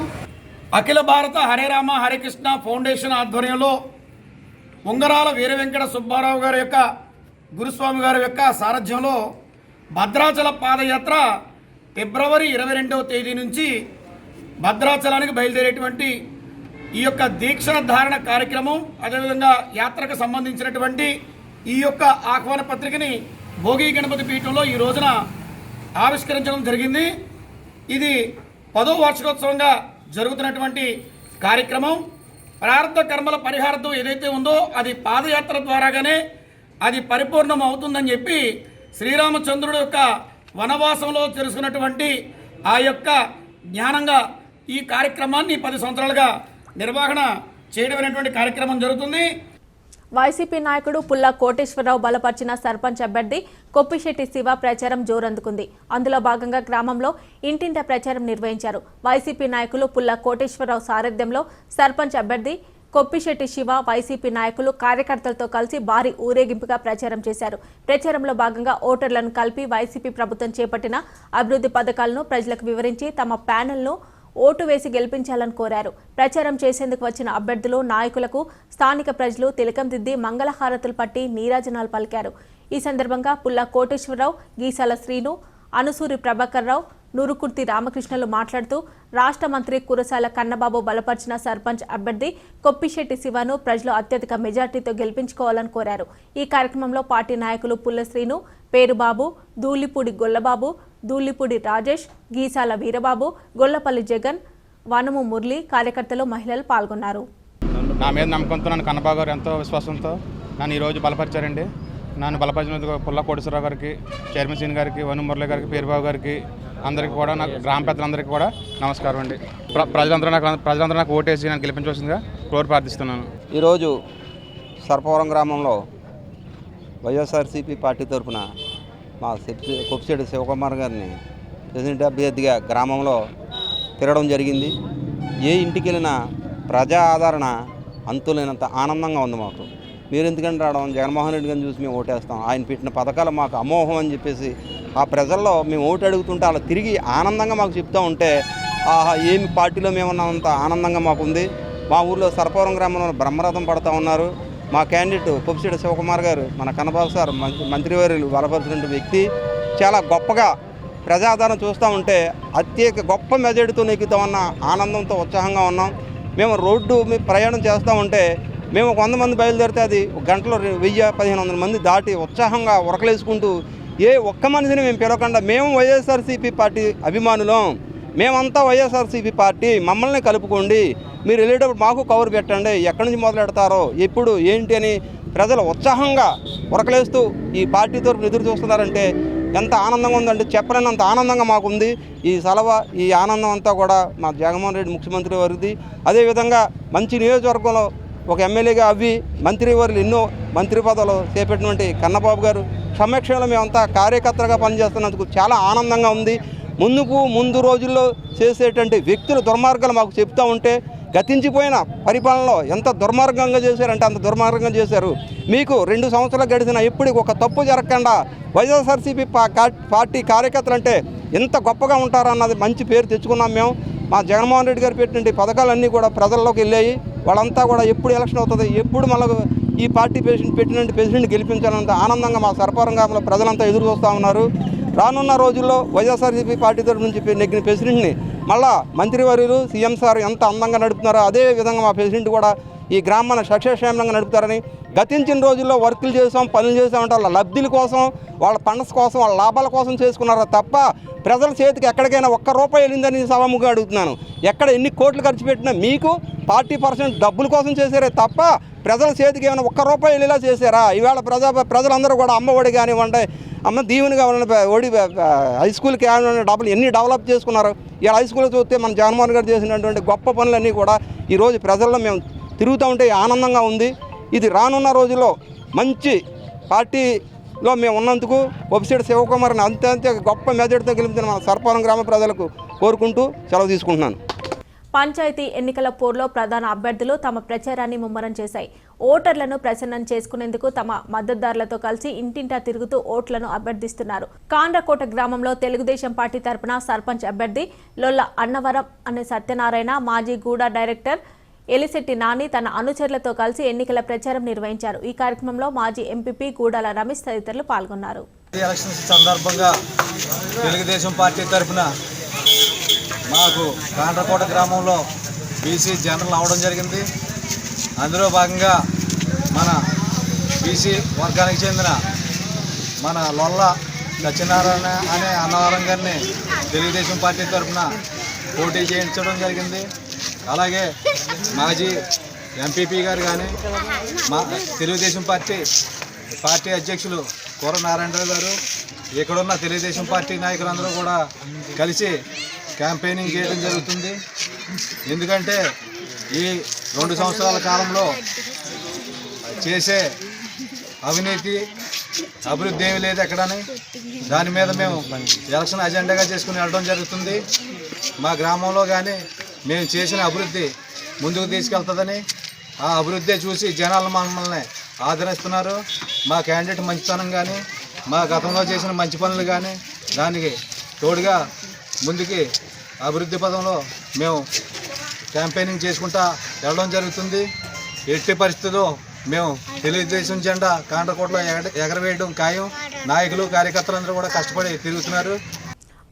అఖిల భారత హరే రామ హరే కృష్ణ ఫౌండేషన్ ఆధ్వర్యంలో ఉంగరాల వీర వెంకట సుబ్బారావు గారి యొక్క గురుస్వామి గారి యొక్క సారథ్యంలో భద్రాచల పాదయాత్ర ఫిబ్రవరి 22వ తేదీ నుంచి భద్రాచలానికి బయలుదేరేటువంటి ఈ యొక్క దీక్ష ధారణ కార్యక్రమం, అదేవిధంగా యాత్రకు సంబంధించినటువంటి ఈ యొక్క ఆహ్వాన పత్రికని భోగి గణపతి పీఠంలో ఈ రోజున ఆవిష్కరించడం జరిగింది. ఇది 10వ వార్షికోత్సవంగా జరుగుతున్నటువంటి కార్యక్రమం. ప్రారంభ కర్మల పరిహార్థం ఏదైతే ఉందో అది పాదయాత్ర ద్వారాగానే అది పరిపూర్ణం అవుతుందని చెప్పి శ్రీరామచంద్రుడు యొక్క వనవాసంలో తెలుసుకున్నటువంటి ఆ యొక్క జ్ఞానంగా ఈ కార్యక్రమాన్ని 10 సంవత్సరాలుగా నిర్వహణ చేయడం అనేటువంటి కార్యక్రమం జరుగుతుంది. వైసీపీ నాయకుడు పుల్లా కోటేశ్వరరావు బలపరిచిన సర్పంచ్ అభ్యర్థి కొప్పిశెట్టి శివ ప్రచారం జోరందుకుంది. అందులో భాగంగా గ్రామంలో ఇంటింట ప్రచారం నిర్వహించారు. వైసీపీ నాయకులు పుల్లా కోటేశ్వరరావు సారథ్యంలో సర్పంచ్ అభ్యర్థి కొప్పిశెట్టి శివ వైసీపీ నాయకులు కార్యకర్తలతో కలిసి భారీ ఊరేగింపుగా ప్రచారం చేశారు. ప్రచారంలో భాగంగా ఓటర్లను కలిపి వైసీపీ ప్రభుత్వం చేపట్టిన అభివృద్ధి పథకాలను ప్రజలకు వివరించి తమ ప్యానెల్ను ఓటు వేసి గెలిపించాలని కోరారు. ప్రచారం చేసేందుకు వచ్చిన అభ్యర్థులు, నాయకులకు స్థానిక ప్రజలు తిలకం దిద్ది మంగళహారతులు పట్టి నీరాజనాలు పలికారు. ఈ సందర్భంగా పుల్లా కోటేశ్వరరావు, గీసాల శ్రీను, అనుసూరి ప్రభాకర్ రావు, నూరుకుర్తి రామకృష్ణలు మాట్లాడుతూ రాష్ట్ర మంత్రి కురసాల కన్నబాబు బలపరిచిన సర్పంచ్ అభ్యర్థి కొప్పిశెట్టి శివను ప్రజలు అత్యధిక మెజార్టీతో గెలిపించుకోవాలని కోరారు. ఈ కార్యక్రమంలో పార్టీ నాయకులు పుల్ల శ్రీను, పేరుబాబు, దూలిపూడి గొల్లబాబు, దూలిపూడి రాజేష్, గీసాల వీరబాబు, గొల్లపల్లి జగన్, వనము మురళి, కార్యకర్తలు, మహిళలు పాల్గొన్నారు. నా మీద నమ్మకంతో నన్ను కన్నబాబు గారు ఎంతో విశ్వాసంతో నన్ను ఈరోజు బలపరిచారండి. నన్ను బలపరిచినందుకు పుల్లా కోటేశ్వరరావు గారికి, చైర్మన్ సీన్ గారికి, వను మురళి గారికి, పేరుబాబు గారికి, అందరికీ కూడా, నాకు గ్రామ పెద్దలందరికీ కూడా నమస్కారం అండి. ప్రజలందరూ నాకు ఓటేసి నన్ను గెలిపించవలసిందిగా కోరి ప్రార్థిస్తున్నాను. ఈరోజు సర్పవరం గ్రామంలో వైఎస్ఆర్సీపీ పార్టీ తరఫున మా కొప్పిశెట్టి శివకుమార్ గారిని ప్రెసిడెంట్ అభ్యర్థిగా గ్రామంలో తిరగడం జరిగింది. ఏ ఇంటికి వెళ్ళినా ప్రజా ఆదరణ అంతులేనంత ఆనందంగా ఉంది మాకు. మీరు ఎందుకంటే రావడం, జగన్మోహన్ రెడ్డి గారిని చూసి మేము ఓటేస్తాం, ఆయన పెట్టిన పథకాలు మాకు అమోఘం అని చెప్పేసి ఆ ప్రజల్లో మేము ఓటు అడుగుతుంటే అలా తిరిగి ఆనందంగా మాకు చెప్తూ ఉంటే ఆహా ఏమి పార్టీలో మేమున్నంత ఆనందంగా మాకు ఉంది. మా ఊళ్ళో సర్పవరం గ్రామంలో బ్రహ్మరథం పడుతూ ఉన్నారు. మా క్యాండిడేట్ కొప్పిశెట్టి శివకుమార్ గారు, మన కన్నబాబు సార్ మంత్రివర్యులు బలపరిచిన వ్యక్తి, చాలా గొప్పగా ప్రజాదరణ చూస్తూ ఉంటే అత్యధిక గొప్ప మెజారిటీతో నెక్కుతామన్న ఆనందంతో ఉత్సాహంగా ఉన్నాం. మేము రోడ్డు ప్రయాణం చేస్తూ ఉంటే మేము 100 మంది బయలుదేరితే అది గంటలో 1000-1500 మంది దాటి ఉత్సాహంగా ఉరకలేసుకుంటూ ఏ ఒక్క మనిషిని మేము పిలవకుండా మేము వైఎస్ఆర్సీపీ పార్టీ అభిమానులం, మేమంతా వైఎస్ఆర్సీపీ పార్టీ, మమ్మల్ని కలుపుకోండి, మీరు వెళ్ళేటప్పుడు మాకు కవర్ పెట్టండి, ఎక్కడి నుంచి మొదలు పెడతారో ఎప్పుడు ఏంటి అని ప్రజలు ఉత్సాహంగా ఉరకలేస్తూ ఈ పార్టీ తరఫున ఎదురు చూస్తున్నారంటే ఎంత ఆనందంగా ఉందంటే చెప్పలేనంత ఆనందంగా మాకుంది. ఈ ఈ ఆనందం అంతా కూడా మా జగన్మోహన్ రెడ్డి ముఖ్యమంత్రి వారిది. అదేవిధంగా మంచి నియోజకవర్గంలో ఒక ఎమ్మెల్యేగా అవి మంత్రివర్యులు ఎన్నో మంత్రి పదవులు చేపట్టినటువంటి కన్నబాబు గారు సమక్షంలో మేమంతా కార్యకర్తగా పనిచేస్తున్నందుకు చాలా ఆనందంగా ఉంది. ముందు రోజుల్లో చేసేటువంటి వ్యక్తుల దుర్మార్గాలు మాకు చెప్తూ ఉంటే గతించిపోయిన పరిపాలనలో ఎంత దుర్మార్గంగా చేశారంటే అంత దుర్మార్గంగా చేశారు. మీకు 2 సంవత్సరాలు గడిచిన ఎప్పటికి ఒక తప్పు జరగకుండా వైఎస్ఆర్సీపీ పార్టీ కార్యకర్తలు అంటే ఎంత గొప్పగా ఉంటారన్నది మంచి పేరు తెచ్చుకున్నాం మేము. మా జగన్మోహన్ రెడ్డి గారు పెట్టిన పథకాలన్నీ కూడా ప్రజల్లోకి వెళ్ళాయి. వాళ్ళంతా కూడా ఎప్పుడు ఎలక్షన్ అవుతుంది, ఎప్పుడు మళ్ళీ ఈ పార్టీ ప్రెసిడెంట్ గెలిపించాలంత ఆనందంగా మా సర్పవరం గ్రామంలో ప్రజలంతా ఎదురు చూస్తూ ఉన్నారు. రానున్న రోజుల్లో వైఎస్ఆర్సీపీ పార్టీ తరఫు నుంచి నెగ్గిన ప్రెసిడెంట్ని మళ్ళా మంత్రివర్యులు, సీఎం సార్ ఎంత అందంగా నడుపుతున్నారో అదే విధంగా మా ప్రెసిడెంట్ కూడా ఈ గ్రామాన్ని సక్సెస్ఫుల్గా నడుపుతారని, గతించిన రోజుల్లో వర్కులు చేసాం, పనులు చేసామంటే వాళ్ళ లబ్ధుల కోసం, వాళ్ళ ఫండ్స్ కోసం, వాళ్ళ లాభాల కోసం చేసుకున్నారా తప్ప ప్రజల చేతికి ఎక్కడికైనా ₹1 వెళ్ళిందని సవాముగా అడుగుతున్నాను. ఎక్కడ ఎన్ని కోట్లు ఖర్చు పెట్టినా మీకు 40% డబ్బుల కోసం చేశారే తప్ప ప్రజల చేతికి ఏమైనా ఒక్క రూపాయి వెళ్ళేలా చేశారా? ఈవేళ ప్రజలందరూ కూడా అమ్మఒడి కానివ్వండి, అమ్మ దీవెని కావాలంటే ఒడి హై స్కూల్కి ఎన్ని డెవలప్ చేసుకున్నారు. ఇలా హై స్కూల్ చూస్తే మన జగన్మోహన్ గారు చేసినటువంటి గొప్ప పనులన్నీ కూడా ఈరోజు ప్రజల్లో మేము తిరుగుతూ ఉంటే ఆనందంగా ఉంది. ఇది రానున్న రోజుల్లో మంచి పార్టీలో మేము ఉన్నందుకు ఒబిసిడి శివకుమార్ని అంతే గొప్ప మెజార్టీతో గెలిపించిన మన సర్పవరం గ్రామ ప్రజలకు కోరుకుంటూ సెలవు తీసుకుంటున్నాను. పంచాయతీ ఎన్నికల పోరులో ప్రధాన అభ్యర్థులు తమ ప్రచారాన్ని ముమ్మరం చేశాయి. ఓటర్లను ప్రసన్నం చేసుకునేందుకు తమ మద్దతుదారులతో కలిసి ఇంటింటా తిరుగుతూ ఓట్లను అభ్యర్థిస్తున్నారు. కాండ్రకోట గ్రామంలో తెలుగుదేశం పార్టీ తరపున సర్పంచ్ అభ్యర్థి లొల్ల అన్నవరం అనే సత్యనారాయణ, మాజీ గూడా డైరెక్టర్ ఎలిశెట్టి నాని తన అనుచరులతో కలిసి ఎన్నికల ప్రచారం నిర్వహించారు. ఈ కార్యక్రమంలో మాజీ ఎంపీపీ గూడాల రమేష్ తదితరులు పాల్గొన్నారు. ఎలక్షన్స్ సందర్భంగా తెలుగుదేశం పార్టీ తరఫున మాకు కాండ్రకోట గ్రామంలో బీసీ జనరల్ అవడం జరిగింది. అందులో భాగంగా మన బీసీ వర్గానికి చెందిన మన లొల్ల సత్యనారాయణ అనే అన్నవరం గారిని తెలుగుదేశం పార్టీ తరఫున పోటీ చేయించడం జరిగింది. అలాగే మాజీ ఎంపీపీ గారు కానీ మా తెలుగుదేశం పార్టీ అధ్యక్షులు కూర నారాయణరావు గారు, ఇక్కడున్న తెలుగుదేశం పార్టీ నాయకులందరూ కూడా కలిసి క్యాంపెయినింగ్ చేయడం జరుగుతుంది. ఎందుకంటే ఈ 2 సంవత్సరాల కాలంలో చేసే అవినీతి అభివృద్ధి ఏమీ లేదు ఎక్కడని, దాని మీద మేము ఎలక్షన్ అజెండాగా చేసుకుని వెళ్ళడం జరుగుతుంది. మా గ్రామంలో కానీ మేము చేసిన అభివృద్ధి ముందుకు తీసుకెళ్తుందని, ఆ అభివృద్ధి చూసి జనాలు మమ్మల్ని ఆదరిస్తున్నారు. మా క్యాండిడేట్ మంచితనం కానీ మా గతంలో చేసిన మంచి పనులు కానీ దానికి తోడుగా ముందుకి అభివృద్ధి పదంలో మేము క్యాంపెయినింగ్ చేసుకుంటా వెళ్ళడం జరుగుతుంది. ఎట్టి పరిస్థితుల్లో మేము తెలుగుదేశం జెండా కాండ్రకోటలో ఎగరవేయడం ఖాయం. నాయకులు కార్యకర్తలందరూ కూడా కష్టపడి తిరుగుతున్నారు.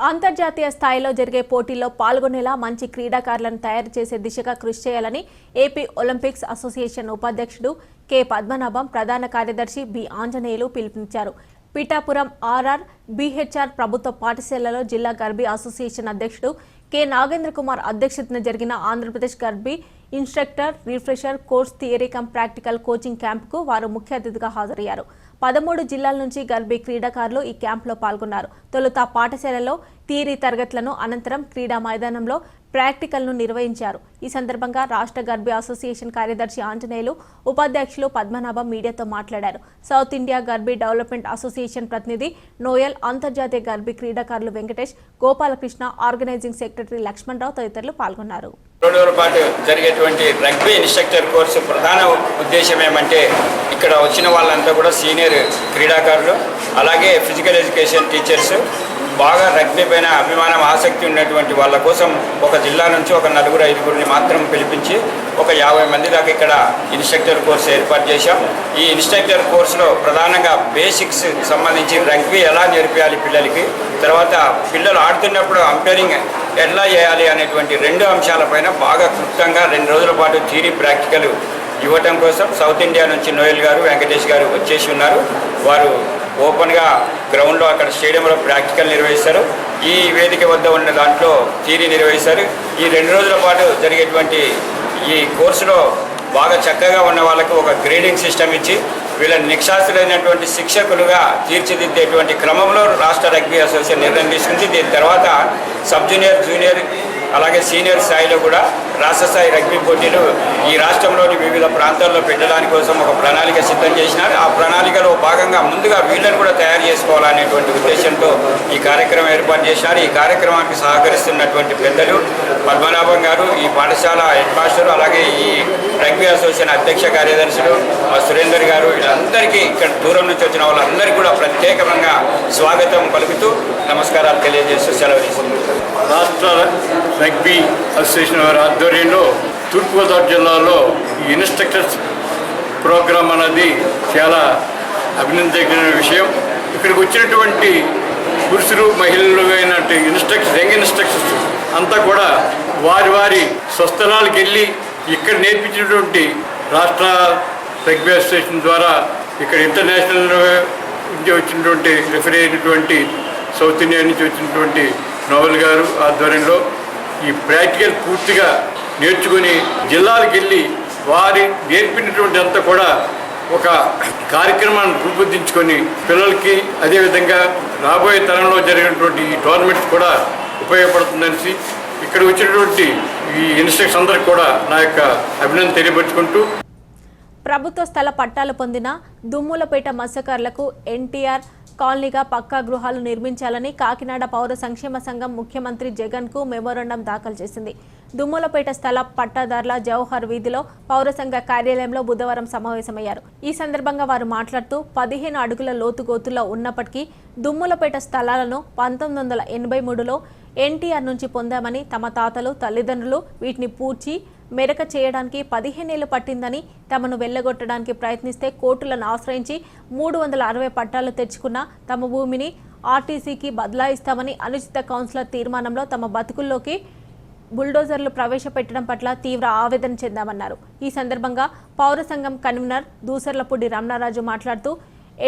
అంతర్జాతీయ స్థాయిలో జరిగే పోటీల్లో పాల్గొనేలా మంచి క్రీడాకారులను తయారు చేసే దిశగా కృషి చేయాలని ఏపీ ఒలింపిక్స్ అసోసియేషన్ ఉపాధ్యక్షుడు కె పద్మనాభం, ప్రధాన కార్యదర్శి బి ఆంజనేయులు పిలుపునిచ్చారు. పిఠాపురం ఆర్ఆర్ బీహెచ్ఆర్ ప్రభుత్వ పాఠశాలలో జిల్లా గర్భీ అసోసియేషన్ అధ్యక్షుడు కె నాగేంద్ర కుమార్ అధ్యక్షతన జరిగిన Andhra Pradesh గర్భీ instructor refresher course theory come practical coaching క్యాంపుకు వారు ముఖ్య అతిథిగా హాజరయ్యారు. 13 జిల్లాల నుంచి గర్భీ క్రీడాకారులు ఈ క్యాంపులో పాల్గొన్నారు. తొలుత పాఠశాలలో థియరీ తరగతులను, అనంతరం క్రీడా మైదానంలో ప్రాక్టికల్ను నిర్వహించారు. ఈ సందర్భంగా రాష్ట్ర గర్భీ అసోసియేషన్ కార్యదర్శి ఆంజనేయులు, ఉపాధ్యక్షులు పద్మనాభం మీడియాతో మాట్లాడారు. సౌత్ ఇండియా గర్భీ డెవలప్మెంట్ అసోసియేషన్ ప్రతినిధి నోయల్, అంతర్జాతీయ గర్భీ క్రీడాకారులు వెంకటేష్, గోపాలకృష్ణ, ఆర్గనైజింగ్ సెక్రటరీ లక్ష్మణరావు తదితరులు పాల్గొన్నారు. 2 రోజుల పాటు జరిగేటువంటి రగ్బీ ఇన్స్ట్రక్టర్ కోర్సు ప్రధాన ఉద్దేశం ఏమంటే ఇక్కడ వచ్చిన వాళ్ళంతా కూడా సీనియర్ క్రీడాకారులు, అలాగే ఫిజికల్ ఎడ్యుకేషన్ టీచర్స్, బాగా రగ్బీ పైన అభిమానం ఆసక్తి ఉన్నటువంటి వాళ్ళ కోసం ఒక జిల్లా నుంచి ఒక 4-5 మాత్రం పిలిపించి ఒక 50 మంది దాకా ఇక్కడ ఇన్స్ట్రక్టర్ కోర్సు ఏర్పాటు చేశాం. ఈ ఇన్స్ట్రక్టర్ కోర్సులో ప్రధానంగా బేసిక్స్ సంబంధించి రగ్బీ ఎలా నేర్పించాలి పిల్లలకి, తర్వాత పిల్లలు ఆడుతున్నప్పుడు అంపైరింగ్ ఎట్లా చేయాలి అనేటువంటి 2 అంశాలపైన బాగా క్లుప్తంగా 2 రోజుల పాటు థియరీ ప్రాక్టికల్ ఇవ్వటం కోసం సౌత్ ఇండియా నుంచి నోయల్ గారు, వెంకటేష్ గారు వచ్చేసి ఉన్నారు. వారు ఓపెన్గా గ్రౌండ్లో అక్కడ స్టేడియంలో ప్రాక్టికల్ నిర్వహిస్తారు. ఈ వేదిక వద్ద ఉన్న దాంట్లో థియరీ నిర్వహిస్తారు. ఈ 2 రోజుల పాటు జరిగేటువంటి ఈ కోర్సులో బాగా చక్కగా ఉన్న వాళ్ళకు ఒక గ్రేడింగ్ సిస్టమ్ ఇచ్చి వీళ్ళని నిక్షాస్తులైనటువంటి శిక్షకులుగా తీర్చిదిద్దేటువంటి క్రమంలో రాష్ట్ర రగ్బీ అసోసియేషన్ నిర్ణయం తీసుకుంది. దీని తర్వాత సబ్ జూనియర్, జూనియర్ అలాగే సీనియర్ స్థాయిలో కూడా రాష్ట్ర స్థాయి రగ్బీ పోటీలు ఈ రాష్ట్రంలోని వివిధ ప్రాంతాల్లో పెట్టడానికి కోసం ఒక ప్రణాళిక సిద్ధం చేసినారు. ఆ ప్రణాళికలో భాగంగా ముందుగా వీళ్ళని కూడా తయారు చేసుకోవాలనేటువంటి ఉద్దేశంతో ఈ కార్యక్రమం ఏర్పాటు చేసినారు. ఈ కార్యక్రమానికి సహకరిస్తున్నటువంటి పెద్దలు పద్మనాభం గారు, ఈ పాఠశాల హెడ్ మాస్టర్, అలాగే ఈ రగ్బీ అసోసియేషన్ అధ్యక్ష కార్యదర్శులు సురేందర్ గారు, వీళ్ళందరికీ ఇక్కడ దూరం నుంచి వచ్చిన వాళ్ళందరికీ కూడా ప్రత్యేకంగా స్వాగతం పలుకుతూ నమస్కారాలు తెలియజేస్తూ సెలవు తీసుకుంటున్నారు. రాష్ట్ర రగ్బీ అసోసియేషన్ వారి ఆధ్వర్యంలో తూర్పుగోదావరి జిల్లాలో ఈ ఇన్స్ట్రక్టర్స్ ప్రోగ్రాం అనేది చాలా అభినందన విషయం. ఇక్కడికి వచ్చినటువంటి పురుషులు, మహిళలు అయినటువంటి యంగ్ ఇన్స్ట్రక్టర్స్ అంతా కూడా వారి వారి స్వస్థలాలకు వెళ్ళి ఇక్కడ నేర్పించినటువంటి రాష్ట్ర రగ్బీ అసోసియేషన్ ద్వారా ఇక్కడ ఇంటర్నేషనల్ నుంచి వచ్చినటువంటి రిఫరీ అయినటువంటి సౌత్ ఇండియా నుంచి వచ్చినటువంటి నోవెల్ గారు ఆధ్వర్యంలో ఈ ప్రాక్టికల్ పూర్తిగా నేర్చుకుని జిల్లాలకు వెళ్ళి వారి నేర్పినటువంటి అంతా కూడా ఒక కార్యక్రమాన్ని రూపొందించుకొని పిల్లలకి అదేవిధంగా రాబోయే తరంలో జరిగినటువంటి ఈ టోర్నమెంట్స్ కూడా ఉపయోగపడుతుందనేసి ఇక్కడ వచ్చినటువంటి ఈ ఇన్స్ట్రక్టర్స్ అందరికి కూడా నా యొక్క అభినందన తెలియపరుచుకుంటూ ప్రభుత్వ స్థల పట్టాలు పొందిన దుమ్ములపేట మత్స్యకారులకు ఎన్టీఆర్ కాలనీగా పక్కా గృహాలు నిర్మించాలని కాకినాడ పౌర సంక్షేమ సంఘం ముఖ్యమంత్రి జగన్కు మెమోరాండం దాఖలు చేసింది. దుమ్ములపేట స్థల పట్టాదారుల జవహర్ వీధిలో పౌర సంఘ కార్యాలయంలో బుధవారం సమావేశమయ్యారు. ఈ సందర్భంగా వారు మాట్లాడుతూ 15 అడుగుల లోతుగోతుల్లో ఉన్నప్పటికీ దుమ్ములపేట స్థలాలను 1983లో ఎన్టీఆర్ నుంచి పొందామని, తమ తాతలు తల్లిదండ్రులు వీటిని పూడ్చి మెరక చేయడానికి 15 ఏళ్లు పట్టిందని, తమను వెళ్లగొట్టడానికి ప్రయత్నిస్తే కోర్టులను ఆశ్రయించి 360 పట్టాలు తెచ్చుకున్న తమ భూమిని ఆర్టీసీకి బదలాయిస్తామని అనుచిత కౌన్సిలర్ తీర్మానంలో తమ బతుకుల్లోకి బుల్డోజర్లు ప్రవేశపెట్టడం పట్ల తీవ్ర ఆవేదన చెందామన్నారు. ఈ సందర్భంగా పౌర సంఘం కన్వీనర్ దూసర్లపూడి రమణరాజు మాట్లాడుతూ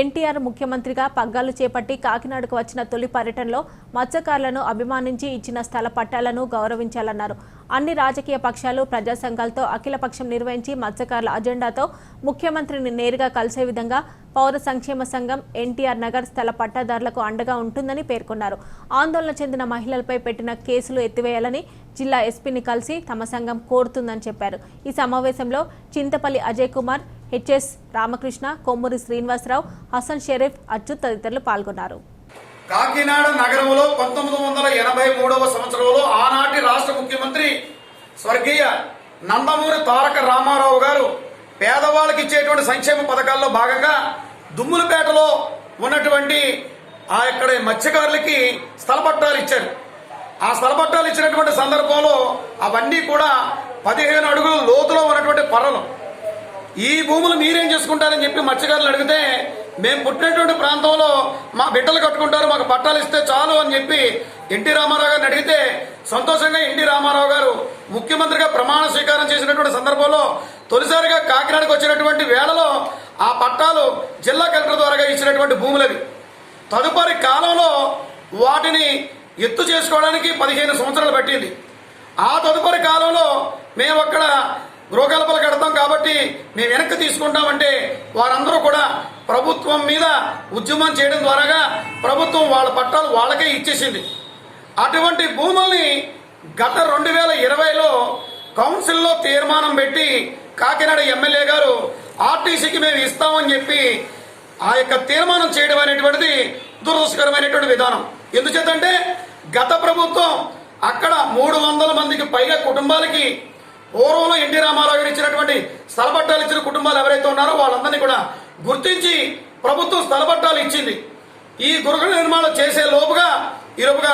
ఎన్టీఆర్ ముఖ్యమంత్రిగా పగ్గాలు చేపట్టి కాకినాడకు వచ్చిన తొలి పర్యటనలో మత్స్యకారులను అభిమానించి ఇచ్చిన స్థల పట్టాలను గౌరవించాలన్నారు. అన్ని రాజకీయ పక్షాలు ప్రజా సంఘాలతో అఖిలపక్షం నిర్వహించి మత్స్యకారుల అజెండాతో ముఖ్యమంత్రిని నేరుగా కలిసే విధంగా పౌర సంక్షేమ సంఘం ఎన్టీఆర్ నగర్ స్థల పట్టాదారులకు అండగా ఉంటుందని పేర్కొన్నారు. ఆందోళన చెందిన మహిళలపై పెట్టిన కేసులు ఎత్తివేయాలని జిల్లా ఎస్పీని కలిసి తమ సంఘం కోరుతుందని చెప్పారు. ఈ సమావేశంలో చింతపల్లి అజయ్ కుమార్, హెచ్ఎస్ రామకృష్ణ, కొమ్మూరి శ్రీనివాసరావు, హసన్ షరీఫ్, అచ్యుత్ తదితరులు పాల్గొన్నారు. కాకినాడ నగరంలో 1983వ సంవత్సరంలో ఆనాటి రాష్ట్ర ముఖ్యమంత్రి స్వర్గీయ నందమూరి తారక రామారావు గారు పేదవాళ్ళకి ఇచ్చేటువంటి సంక్షేమ పథకాల్లో భాగంగా దుమ్ములపేటలో ఉన్నటువంటి ఇక్కడ మత్స్యకారులకి స్థల పట్టాలు ఇచ్చారు. ఆ స్థల పట్టాలు ఇచ్చినటువంటి సందర్భంలో అవన్నీ కూడా 15 అడుగుల లోతులో ఉన్నటువంటి పర్రలు. ఈ భూములు మీరేం చేసుకుంటారని చెప్పి మత్స్యకారులు అడిగితే, మేము పుట్టినటువంటి ప్రాంతంలో మా బిడ్డలు కట్టుకుంటారు, మాకు పట్టాలు ఇస్తే చాలు అని చెప్పి ఎన్టీ రామారావు గారిని అడిగితే సంతోషంగా ఎన్టీ రామారావు గారు ముఖ్యమంత్రిగా ప్రమాణ స్వీకారం చేసినటువంటి సందర్భంలో తొలిసారిగా కాకినాడకు వచ్చినటువంటి వేళలో ఆ పట్టాలు జిల్లా కలెక్టర్ ద్వారా ఇచ్చినటువంటి భూములవి. తదుపరి కాలంలో వాటిని ఎత్తు చేసుకోవడానికి 15 సంవత్సరాలు పట్టింది. ఆ తదుపరి కాలంలో మేము అక్కడ గృహకల్పలు కడతాం కాబట్టి మేము వెనక్కి తీసుకుంటామంటే వారందరూ కూడా ప్రభుత్వం మీద ఉద్యమం చేయడం ద్వారా ప్రభుత్వం వాళ్ళ పట్టాలు వాళ్ళకే ఇచ్చేసింది. అటువంటి భూముల్ని గత 2020లో కౌన్సిల్లో తీర్మానం పెట్టి కాకినాడ ఎమ్మెల్యే గారు ఆర్టీసీకి మేము ఇస్తామని చెప్పి ఆ యొక్క తీర్మానం చేయడం అనేటువంటిది దురదృష్టకరమైనటువంటి విధానం. ఎందుచేతంటే గత ప్రభుత్వం అక్కడ 300 మందికి పైగా కుటుంబాలకి పూర్వంలో ఎన్టీ రామారావు గారు ఇచ్చినటువంటి స్థల పట్టాలు ఇచ్చిన కుటుంబాలు ఎవరైతే ఉన్నారో వాళ్ళందరినీ కూడా గుర్తించి ప్రభుత్వం స్థల పట్టాలు ఇచ్చింది. ఈ గృహ నిర్మాణం చేసే లోపుగా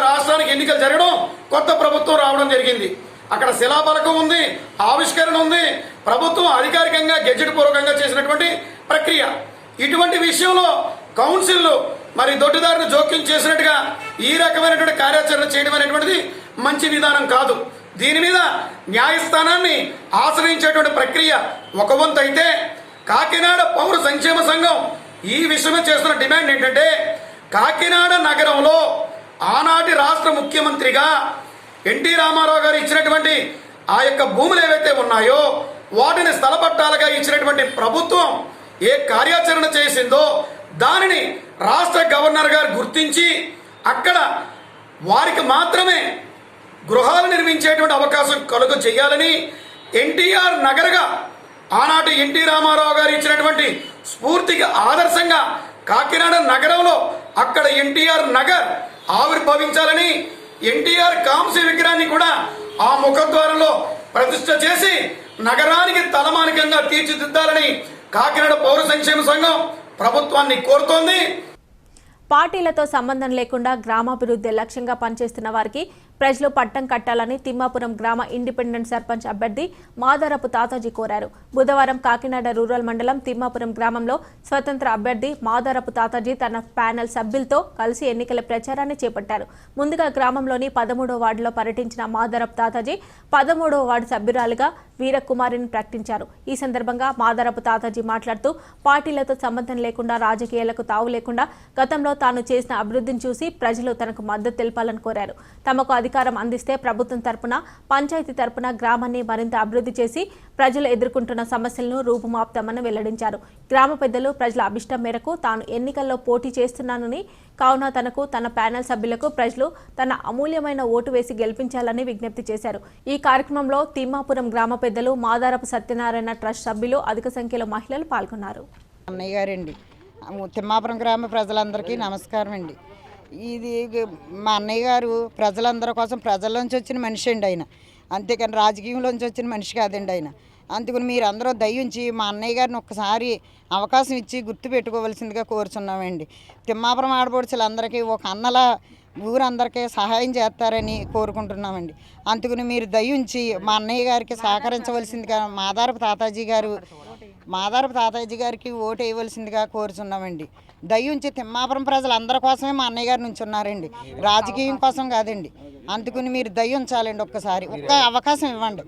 రాష్ట్రానికి ఎన్నికలు జరగడం, కొత్త ప్రభుత్వం రావడం జరిగింది. అక్కడ శిలాఫలకం ఉంది, ఆవిష్కరణ ఉంది, ప్రభుత్వం అధికారికంగా గెజెట్ పూర్వకంగా చేసినటువంటి ప్రక్రియ. ఇటువంటి విషయంలో కౌన్సిల్ మరి దొడ్డిదారిని జోక్యం చేసినట్టుగా ఈ రకమైనటువంటి కార్యాచరణ చేయడం అనేటువంటిది మంచి విధానం కాదు. దీని మీద న్యాయస్థానాన్ని ఆశ్రయించేటువంటి ప్రక్రియ ఒక వంతు అయితే, కాకినాడ పౌర సంక్షేమ సంఘం ఈ విషయమే చేస్తున్న డిమాండ్ ఏంటంటే, కాకినాడ నగరంలో ఆనాటి రాష్ట్ర ముఖ్యమంత్రిగా ఎన్టీ రామారావు గారు ఇచ్చినటువంటి ఆ యొక్క భూములు ఏవైతే ఉన్నాయో వాటిని స్థల పట్టాలుగా ఇచ్చినటువంటి ప్రభుత్వం ఏ కార్యాచరణ చేసిందో దానిని రాష్ట్ర గవర్నర్ గారు గుర్తించి అక్కడ వారికి మాత్రమే గృహాలు నిర్మించేటువంటి అవకాశం కలుగ చేయాలని, ఎన్టీఆర్ నగర్గా ఆనాటి ఎన్టీ రామారావు గారు ఇచ్చినటువంటి స్ఫూర్తికి ఆదర్శంగా కాకినాడ నగరంలో అక్కడ ఎన్టీఆర్ నగర్ ఆవిర్భవించాలని, ఎన్టీఆర్ కాంస్య విగ్రహాన్ని కూడా ఆ ముఖద్వారంలో ప్రతిష్ఠ చేసి నగరానికి తలమానికంగా తీర్చిదిద్దాలని కాకినాడ పౌర సంక్షేమ సంఘం ప్రభుత్వాన్ని కోరుతోంది. పార్టీలతో సంబంధం లేకుండా గ్రామాభివృద్ధి లక్ష్యంగా పనిచేస్తున్న వారికి ప్రజలు పట్టం కట్టాలని తిమ్మాపురం గ్రామ ఇండిపెండెంట్ సర్పంచ్ అభ్యర్థి మాదారపు తాతాజీ కోరారు. బుధవారం కాకినాడ రూరల్ మండలం తిమ్మాపురం గ్రామంలో స్వతంత్ర అభ్యర్థి మాదారపు తాతాజీ తన ప్యానెల్ సభ్యులతో కలిసి ఎన్నికల ప్రచారాన్ని చేపట్టారు. ముందుగా గ్రామంలోని 13వ వార్డులో పర్యటించిన మాదారపు తాతాజీ 13వ వార్డు సభ్యురాలుగా వీరకుమారిని ప్రకటించారు. ఈ సందర్భంగా మాదారపు తాతాజీ మాట్లాడుతూ పార్టీలతో సంబంధం లేకుండా, రాజకీయాలకు తావు లేకుండా గతంలో తాను చేసిన అభివృద్ధిని చూసి ప్రజలు తనకు మద్దతు తెలపాలని కోరారు. తమకు అధికారం అందిస్తే ప్రభుత్వం తరపున, పంచాయతీ తరపున గ్రామాన్ని మరింత అభివృద్ధి చేసి ప్రజలు ఎదుర్కొంటున్న సమస్యలను రూపుమాపుతామని వెల్లడించారు. గ్రామ పెద్దలు ప్రజల అభిష్టం మేరకు తాను ఎన్నికల్లో పోటీ చేస్తున్నానని, కావున తనకు, తన ప్యానెల్ సభ్యులకు ప్రజలు తన అమూల్యమైన ఓటు వేసి గెలిపించాలని విజ్ఞప్తి చేశారు. ఈ కార్యక్రమంలో తిమ్మాపురం గ్రామ పెద్దలు, మాదారపు సత్యనారాయణ ట్రస్ట్ సభ్యులు, అధిక సంఖ్యలో మహిళలు పాల్గొన్నారు. అన్నయ్య గారండి, తిమ్మాపురం గ్రామ ప్రజలందరికీ నమస్కారం అండి. ఇది మా అన్నయ్య గారు ప్రజలందరి కోసం ప్రజల్లోంచి వచ్చిన మనిషి అండి ఆయన, అంతేకాని రాజకీయంలోంచి వచ్చిన మనిషి కాదండి ఆయన. అందుకని మీరు అందరూ దయించి మా అన్నయ్య గారిని ఒక్కసారి అవకాశం ఇచ్చి గుర్తు పెట్టుకోవాల్సిందిగా కోరుచున్నామండి. తిమ్మాపురం ఆడపడుచులందరికీ ఒక అన్నలా ఊరందరికీ సహాయం చేస్తారని కోరుకుంటున్నామండి. అందుకని మీరు దయించి మా అన్నయ్య గారికి సహకరించవలసిందిగా మాదారపు తాతాజీ గారికి ఓటు వేయవలసిందిగా కోరుచున్నామండి. దయించి తిమ్మాపురం ప్రజలందరి కోసమే మా అన్నయ్య గారు నుంచి ఉన్నారండి, రాజకీయం కోసం కాదండి. అందుకని మీరు దయించాలండి, ఒక్క అవకాశం ఇవ్వండి.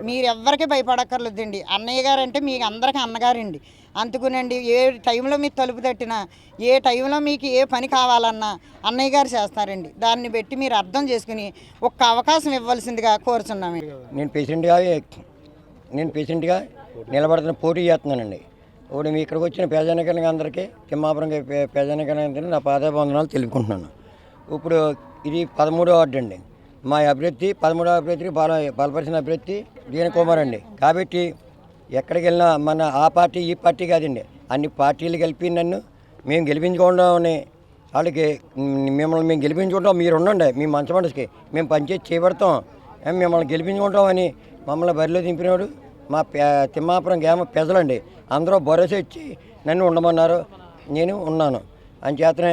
మీరు ఎవ్వరికి భయపడక్కర్లేదండి. అన్నయ్య గారు అంటే మీకు అందరికీ అన్నగారండి. అందుకునండి ఏ టైంలో మీరు తలుపు తట్టినా, ఏ టైంలో మీకు ఏ పని కావాలన్నా అన్నయ్య గారు చేస్తారండి. దాన్ని బట్టి మీరు అర్థం చేసుకుని ఒక్క అవకాశం ఇవ్వాల్సిందిగా కోరుచున్నామండి. నేను పేషెంట్గా నిలబడుతున్న పోటీ చేస్తున్నానండి. ఇప్పుడు మీ ఇక్కడికి వచ్చిన ప్రజానికానికి అందరికీ, తిమ్మాపురం ప్రజానికానికి నా పాదాభివందనాలు తెలుపుకుంటున్నాను. ఇప్పుడు ఇది 13వ వార్డు అండి. మా అభ్యర్థి 13వ అభ్యర్థికి బలపరిచిన అభ్యర్థి దీన కుమార్ అండి. కాబట్టి ఎక్కడికి వెళ్ళినా మన ఆ పార్టీ ఈ పార్టీ కాదండి, అన్ని పార్టీలు కలిపి నన్ను మేము గెలిపించుకోవడం, వాళ్ళకి మిమ్మల్ని మేము గెలిపించుకుంటాం, మీరు ఉండండి, మీ మంచి మనసుకి మేము పనిచేసి చేయబడతాం, మిమ్మల్ని గెలిపించుకుంటామని మమ్మల్ని బరిలో దింపినాడు మా తిమ్మాపురం గ్రామ ప్రజలండి. అందరూ భరోసా ఇచ్చి నన్ను ఉండమన్నారు, నేను ఉన్నాను. అంచేతనే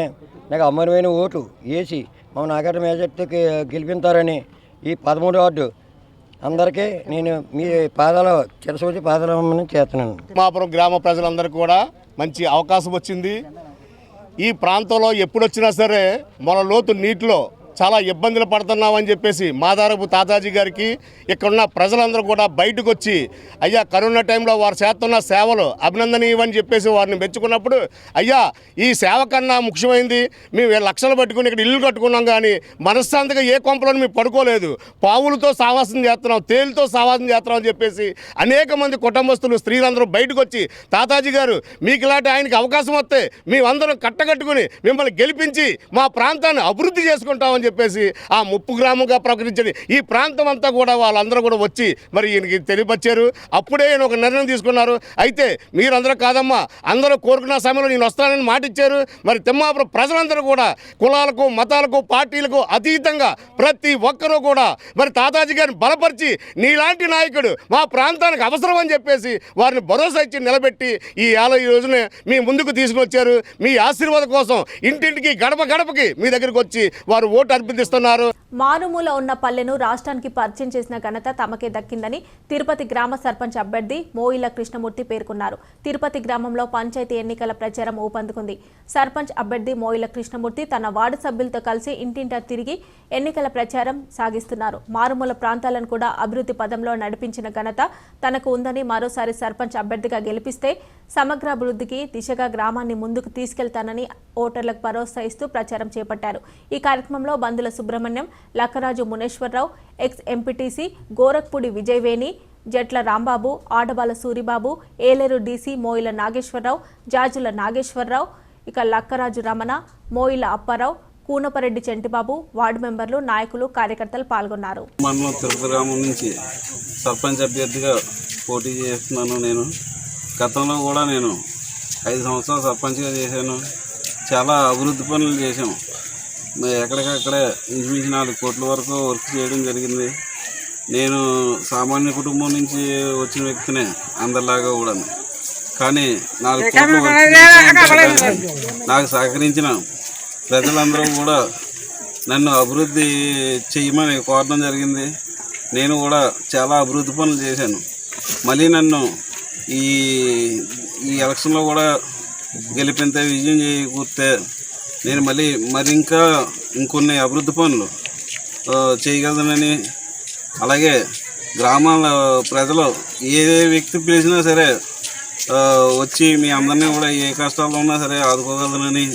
నాకు అమరమైన ఓటు వేసి మమ్మల్ని నాగర మేజర్టీకి గెలిపించారని ఈ 13వ వార్డు అందరికీ నేను మీ చిరసూచి పాదాలు చేస్తున్నాను. తిమ్మాపురం గ్రామ ప్రజలందరికీ కూడా మంచి అవకాశం వచ్చింది. ఈ ప్రాంతంలో ఎప్పుడొచ్చినా సరే మన లోతు నీటిలో చాలా ఇబ్బందులు పడుతున్నామని చెప్పేసి మాదారపు తాతాజీ గారికి ఇక్కడున్న ప్రజలందరూ కూడా బయటకు వచ్చి అయ్యా కరోనా టైంలో వారు చేస్తున్న సేవలు అభినందనీయమని చెప్పేసి వారిని మెచ్చుకున్నప్పుడు, అయ్యా ఈ సేవ కన్నా ముఖ్యమైనది మేము లక్షలు పట్టుకుని ఇక్కడ ఇల్లు కట్టుకున్నాం, కానీ మనశ్శాంతిగా ఏ కొంపలను మేము పడుకోలేదు, పావులతో సావాసం చేస్తున్నాం, తేలితో సావాసం చేస్తున్నాం అని చెప్పేసి అనేక మంది కుటుంబస్తులు, స్త్రీలందరూ బయటకు వచ్చి తాతాజీ గారు మీకు ఇలాంటి ఆయనకి అవకాశం వస్తే మేమందరం కట్టకట్టుకుని మిమ్మల్ని గెలిపించి మా ప్రాంతాన్ని అభివృద్ధి చేసుకుంటామని చెప్పేసి ఆ ముప్పు గ్రామంగా ప్రకటించండి. ఈ ప్రాంతం అంతా కూడా వాళ్ళందరూ కూడా వచ్చి మరి ఈయనకి తెలియపరిచారు. అప్పుడే ఈయన ఒక నిర్ణయం తీసుకున్నారు. అయితే మీరందరూ కాదమ్మా, అందరూ కోరుకున్న సమయంలో నేను వస్తానని మాట ఇచ్చారు. మరి తిమ్మాపురం ప్రజలందరూ కూడా కులాలకు, మతాలకు, పార్టీలకు అతీతంగా ప్రతి ఒక్కరూ కూడా మరి తాతాజీ గారిని బలపరిచి నీలాంటి నాయకుడు మా ప్రాంతానికి అవసరం అని చెప్పేసి వారిని భరోసా ఇచ్చి నిలబెట్టి ఈ రోజునే మీ ముందుకు తీసుకొచ్చారు. మీ ఆశీర్వాదం కోసం ఇంటింటికి, గడప గడపకి మీ దగ్గరికి వచ్చి వారు ఓటు అర్పిస్తున్నారు. మారుమూల ఉన్న పల్లెను రాష్ట్రానికి పరిచయం చేసిన ఘనత తమకే దక్కిందని తిరుపతి గ్రామ సర్పంచ్ అభ్యర్థి మోయిల కృష్ణమూర్తి పేర్కొన్నారు. తిరుపతి గ్రామంలో పంచాయతీ ఎన్నికల ప్రచారం ఊపందుకుంది. సర్పంచ్ అభ్యర్థి మోయిల కృష్ణమూర్తి తన వార్డు సభ్యులతో కలిసి ఇంటింటా తిరిగి ఎన్నికల ప్రచారం సాగిస్తున్నారు. మారుమూల ప్రాంతాలను కూడా అభివృద్ధి పదంలో నడిపించిన ఘనత తనకు ఉందని, మరోసారి సర్పంచ్ అభ్యర్థిగా గెలిపిస్తే సమగ్రాభివృద్ధికి దిశగా గ్రామాన్ని ముందుకు తీసుకెళ్తానని ఓటర్లకు భరోసా ఇస్తూ ప్రచారం చేపట్టారు. ఈ కార్యక్రమంలో బందుల సుబ్రహ్మణ్యం, లక్కరాజు మునేశ్వరరావు, ఎక్స్ ఎంపీటీసీ గోరఖ్పూడి విజయవేణి, జట్ల రాంబాబు, ఆడబాల సూరిబాబు, ఏలేరు డీసీ మోయిల నాగేశ్వరరావు, జాజుల నాగేశ్వరరావు, ఇక లక్కరాజు రమణ, మోయిల అప్పారావు, కూనపరెడ్డి చెంటిబాబు, వార్డు మెంబర్లు, నాయకులు, కార్యకర్తలు పాల్గొన్నారు. మండలం తిరుపతి గ్రామం నుంచి సర్పంచ్ అభ్యర్థిగా పోటీ చేస్తున్నాను. నేను గతంలో కూడా నేను 5 సంవత్సరాలు సర్పంచ్గా చేశాను. చాలా అభివృద్ధి పనులు చేశాం. ఎక్కడికక్కడే ఇంచుమించు 4 కోట్ల వరకు వర్క్ చేయడం జరిగింది. నేను సామాన్య కుటుంబం నుంచి వచ్చిన వ్యక్తినే అందరిలాగా కూడా. కానీ 4 కోట్ల నాకు సహకరించిన ప్రజలందరూ కూడా నన్ను అభివృద్ధి చేయమని కోరడం జరిగింది. నేను కూడా చాలా అభివృద్ధి పనులు చేశాను. మళ్ళీ నన్ను ఈ ఎలక్షన్లో కూడా గెలిపింతే, విజయం చేకూరితే నేను మరి ఇంకొన్ని అభివృద్ధి పనులు చేయగలనని, అలాగే గ్రామాల ప్రజలు ఏ వ్యక్తి పిలిచినా సరే వచ్చి మీ అందరినీ కూడా ఏ కష్టాల్లో ఉన్నా సరే ఆదుకోగలనని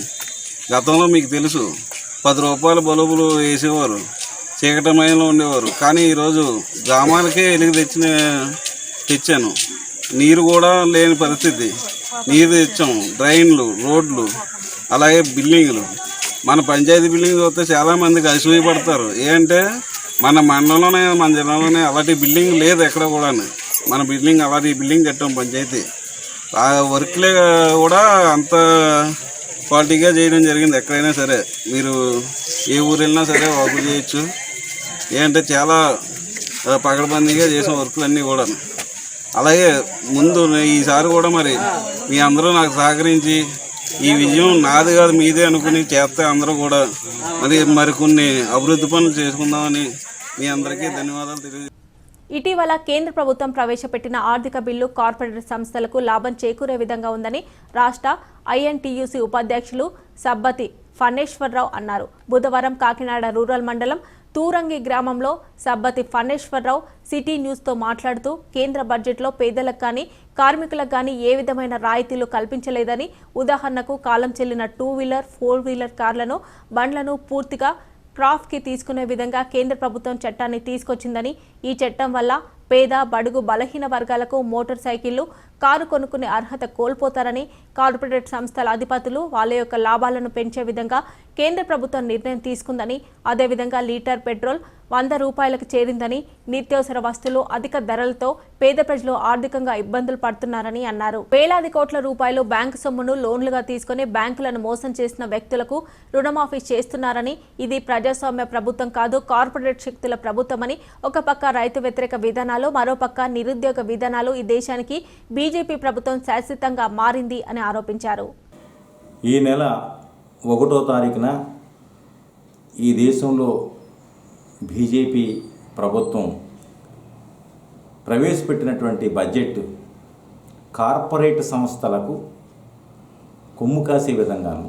గతంలో మీకు తెలుసు 10 రూపాయల బల్బులు వేసేవారు, చీకటమయంలో ఉండేవారు. కానీ ఈరోజు గ్రామాలకే వెలుగు తెచ్చాను. నీరు కూడా లేని పరిస్థితి, నీరు తెచ్చాము. డ్రైన్లు, రోడ్లు, అలాగే బిల్డింగ్లు. మన పంచాయతీ బిల్డింగ్ చూస్తే చాలామందికి అసూయపడతారు. ఏంటంటే మన మండలంలోనే, మన జిల్లాలోనే అలాంటి బిల్డింగ్ లేదు ఎక్కడ కూడా. మన బిల్డింగ్ అలాంటి బిల్డింగ్ కట్టాం పంచాయతీ. ఆ వర్క్లే కూడా అంత క్వాలిటీగా చేయడం జరిగింది. ఎక్కడైనా సరే మీరు ఏ ఊరు వెళ్ళినా సరే వర్క్ చేయొచ్చు. ఏంటంటే చాలా పకడ్బందీగా చేసిన వర్కులు అన్నీ కూడా. అలాగే ముందు ఈసారి కూడా మరి మీ అందరూ నాకు సహకరించి ఈ విజయం నాది కాదు మీదే అనుకుని చేస్తే అందరూ కూడా మరికొన్ని అభివృద్ధి పనులు చేసుకుందామని మీ అందరికీ ధన్యవాదాలు తెలియజేస్తాను. ఇటీవల కేంద్ర ప్రభుత్వం ప్రవేశపెట్టిన ఆర్థిక బిల్లు కార్పొరేట్ సంస్థలకు లాభం చేకూరే విధంగా ఉందని రాష్ట్ర ఐఎన్టీయూసీ ఉపాధ్యక్షులు సబ్బతి ఫణేశ్వరరావు అన్నారు. బుధవారం కాకినాడ రూరల్ మండలం తూరంగి గ్రామంలో సబ్బతి ఫణేశ్వరరావు సిటీ న్యూస్తో మాట్లాడుతూ కేంద్ర బడ్జెట్లో పేదలకు కానీ కార్మికులకు కానీ ఏ విధమైన రాయితీలు కల్పించలేదని, ఉదాహరణకు కాలం చెల్లిన 2 వీలర్ 4 వీలర్ కార్లను, బండ్లను పూర్తిగా క్రాఫ్ట్కి తీసుకునే విధంగా కేంద్ర ప్రభుత్వం చట్టాన్ని తీసుకొచ్చిందని, ఈ చట్టం వల్ల పేద, బడుగు, బలహీన వర్గాలకు మోటార్ సైకిళ్లు, కారు కొనుక్కునే అర్హత కోల్పోతారని, కార్పొరేట్ సంస్థల అధిపతులు వాళ్ళ యొక్క లాభాలను పెంచే విధంగా కేంద్ర ప్రభుత్వం నిర్ణయం తీసుకుందని, అదేవిధంగా లీటర్ పెట్రోల్ 100 రూపాయలకు చేరిందని, నిత్యావసర వస్తువులు అధిక ధరలతో పేద ప్రజలు ఆర్థికంగా ఇబ్బందులు పడుతున్నారని అన్నారు. వేలాది కోట్ల రూపాయలు బ్యాంకు సొమ్మును లోన్లుగా తీసుకుని బ్యాంకులను మోసం చేసిన వ్యక్తులకు రుణమాఫీ చేస్తున్నారని, ఇది ప్రజాస్వామ్య ప్రభుత్వం కాదు, కార్పొరేట్ శక్తుల ప్రభుత్వమని, ఒక పక్క రైతు వ్యతిరేక విధానాలు, మరోపక్క నిరుద్యోగ విధానాలు ఈ దేశానికి బీజేపీ ప్రభుత్వం శాశ్వతంగా మారింది అని ఆరోపించారు. ఈ నెల 1వ తారీఖున ఈ దేశంలో బీజేపీ ప్రభుత్వం ప్రవేశపెట్టినటువంటి బడ్జెట్ కార్పొరేట్ సంస్థలకు కొమ్ము కాసే విధంగాను,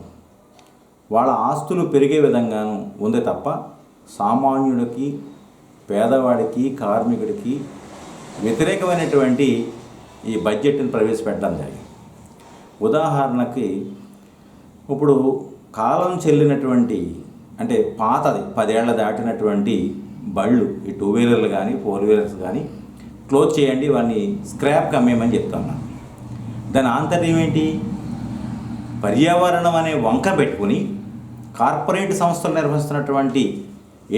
వాళ్ళ ఆస్తులు పెరిగే విధంగాను ఉంది తప్ప సామాన్యుడికి, పేదవాడికి, కార్మికుడికి వ్యతిరేకమైనటువంటి ఈ బడ్జెట్ని ప్రవేశపెట్టడం జరిగింది. ఉదాహరణకి ఇప్పుడు కాలం చెల్లినటువంటి, అంటే పాతది 10 ఏళ్ల దాటినటువంటి బళ్ళు, ఈ 2 వీలర్లు కానీ 4 వీలర్స్ కానీ క్లోజ్ చేయండి, వాడిని స్క్రాప్కి అమ్మేయమని చెప్తున్నాను. దాని ఆంతర్యం ఏంటి? పర్యావరణం అనే వంక పెట్టుకుని కార్పొరేట్ సంస్థలు నిర్వహిస్తున్నటువంటి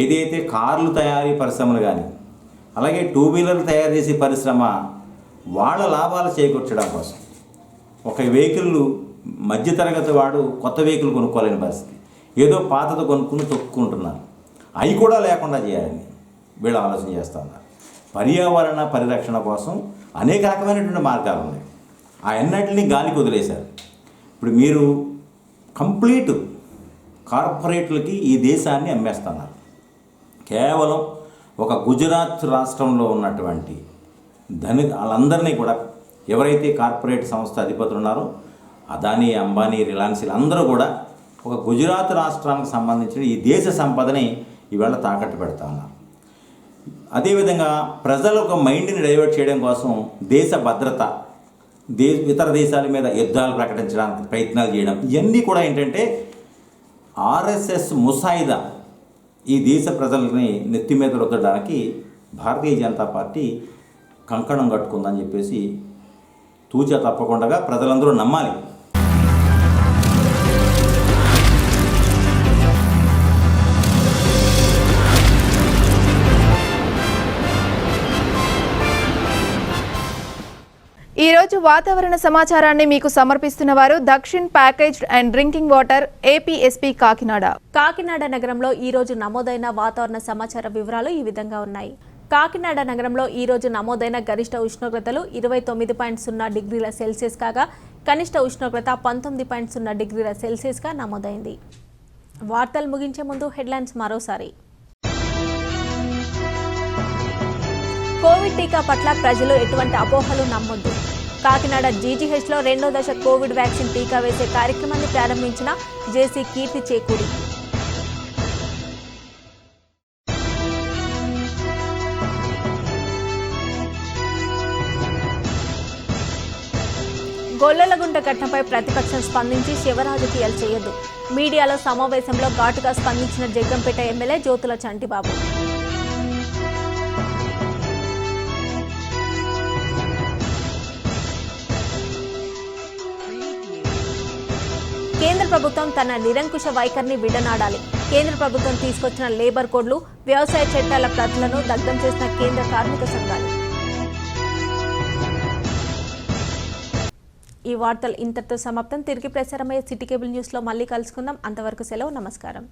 ఏదైతే కార్లు తయారీ పరిశ్రమలు కానీ, అలాగే 2 వీలర్లు తయారు చేసే పరిశ్రమ వాళ్ళ లాభాలు చేకూర్చడం కోసం ఒక వెహికల్ మధ్యతరగతి వాడు కొత్త వెహికల్ కొనుక్కోలేని పరిస్థితి, ఏదో పాతది కొనుక్కుని తొక్కుకుంటున్నారు. అవి కూడా లేకుండా చేయాలని వీళ్ళు ఆలోచన చేస్తూ ఉన్నారు. పర్యావరణ పరిరక్షణ కోసం అనేక రకమైనటువంటి మార్గాలు ఉన్నాయి. ఆ అన్నిటిని గాలికి వదిలేశారు. ఇప్పుడు మీరు కంప్లీట్ కార్పొరేట్లకి ఈ దేశాన్ని అమ్మేస్తున్నారు. కేవలం ఒక గుజరాత్ రాష్ట్రంలో ఉన్నటువంటి వాళ్ళందరినీ కూడా, ఎవరైతే కార్పొరేట్ సంస్థ అధిపతులు ఉన్నారో అదానీ, అంబానీ, రిలయన్స్ అందరూ కూడా ఒక గుజరాత్ రాష్ట్రానికి సంబంధించిన ఈ దేశ సంపదని ఈవేళ తాకట్టు పెడతా ఉన్నారు. అదేవిధంగా ప్రజల ఒక మైండ్ని డైవర్ట్ చేయడం కోసం దేశ భద్రత, ఇతర దేశాల మీద యుద్ధాలు ప్రకటించడానికి ప్రయత్నాలు చేయడం, ఇవన్నీ కూడా ఏంటంటే ఆర్ఎస్ఎస్ ముసాయిదా ఈ దేశ ప్రజలని నెత్తి మీద రుద్దడానికి భారతీయ జనతా పార్టీ కంకణం కట్టుకుందని చెప్పేసి తూచా తప్పకుండా ప్రజలందరూ నమ్మాలి. ఈ రోజు వాతావరణ సమాచారాన్ని మీకు సమర్పిస్తున్న వారు Dakshin packaged and drinking water APSP Kakinada. Kakinada నగరంలో ఈ రోజు నమోదైన వాతావరణ సమాచార వివరాలు ఈ విధంగా ఉన్నాయి. కాకినాడ నగరంలో ఈ రోజు నమోదైన గరిష్ట ఉష్ణోగ్రతలు 29.0 డిగ్రీల సెల్సియస్ కాగా కనిష్ట ఉష్ణోగ్రత 19.0 డిగ్రీల సెల్సియస్గా నమోదైంది. వార్తలు ముగించే ముందు హెడ్లైన్స్ మరోసారి. కోవిడ్ టీకా పట్ల ప్రజలు ఎటువంటి అపోహలు నమ్మొద్దు. కాకినాడ జీజీహెచ్లో 2వ దశ కోవిడ్ వ్యాక్సిన్ టీకా వేసే కార్యక్రమాన్ని ప్రారంభించిన జేసీ కీర్తి చేకూరి. గొల్లలగుంట ఘటనపై ప్రతిపక్షం స్పందించి శివరాజకీయాలు చేయొద్దు. మీడియాలో సమావేశంలో ఘాటుగా స్పందించిన జగ్గంపేట ఎమ్మెల్యే జ్యోతుల చంటిబాబు. కేంద్ర ప్రభుత్వం తన నిరంకుశ వైఖరిని విడనాడాలి. కేంద్ర ప్రభుత్వం తీసుకొచ్చిన లేబర్ కోడ్లు, వ్యవసాయ చట్టాల ప్రతులను దగ్ధం చేసిన కేంద్ర కార్మిక సంఘాలు. ఈ వార్తలు ఇంతటితో సమాప్తం. తిరిగి ప్రసారమయ్యే సిటీ కేబుల్ న్యూస్లో మళ్ళీ కలుసుకుందాం. అంతవరకు సెలవు. నమస్కారం.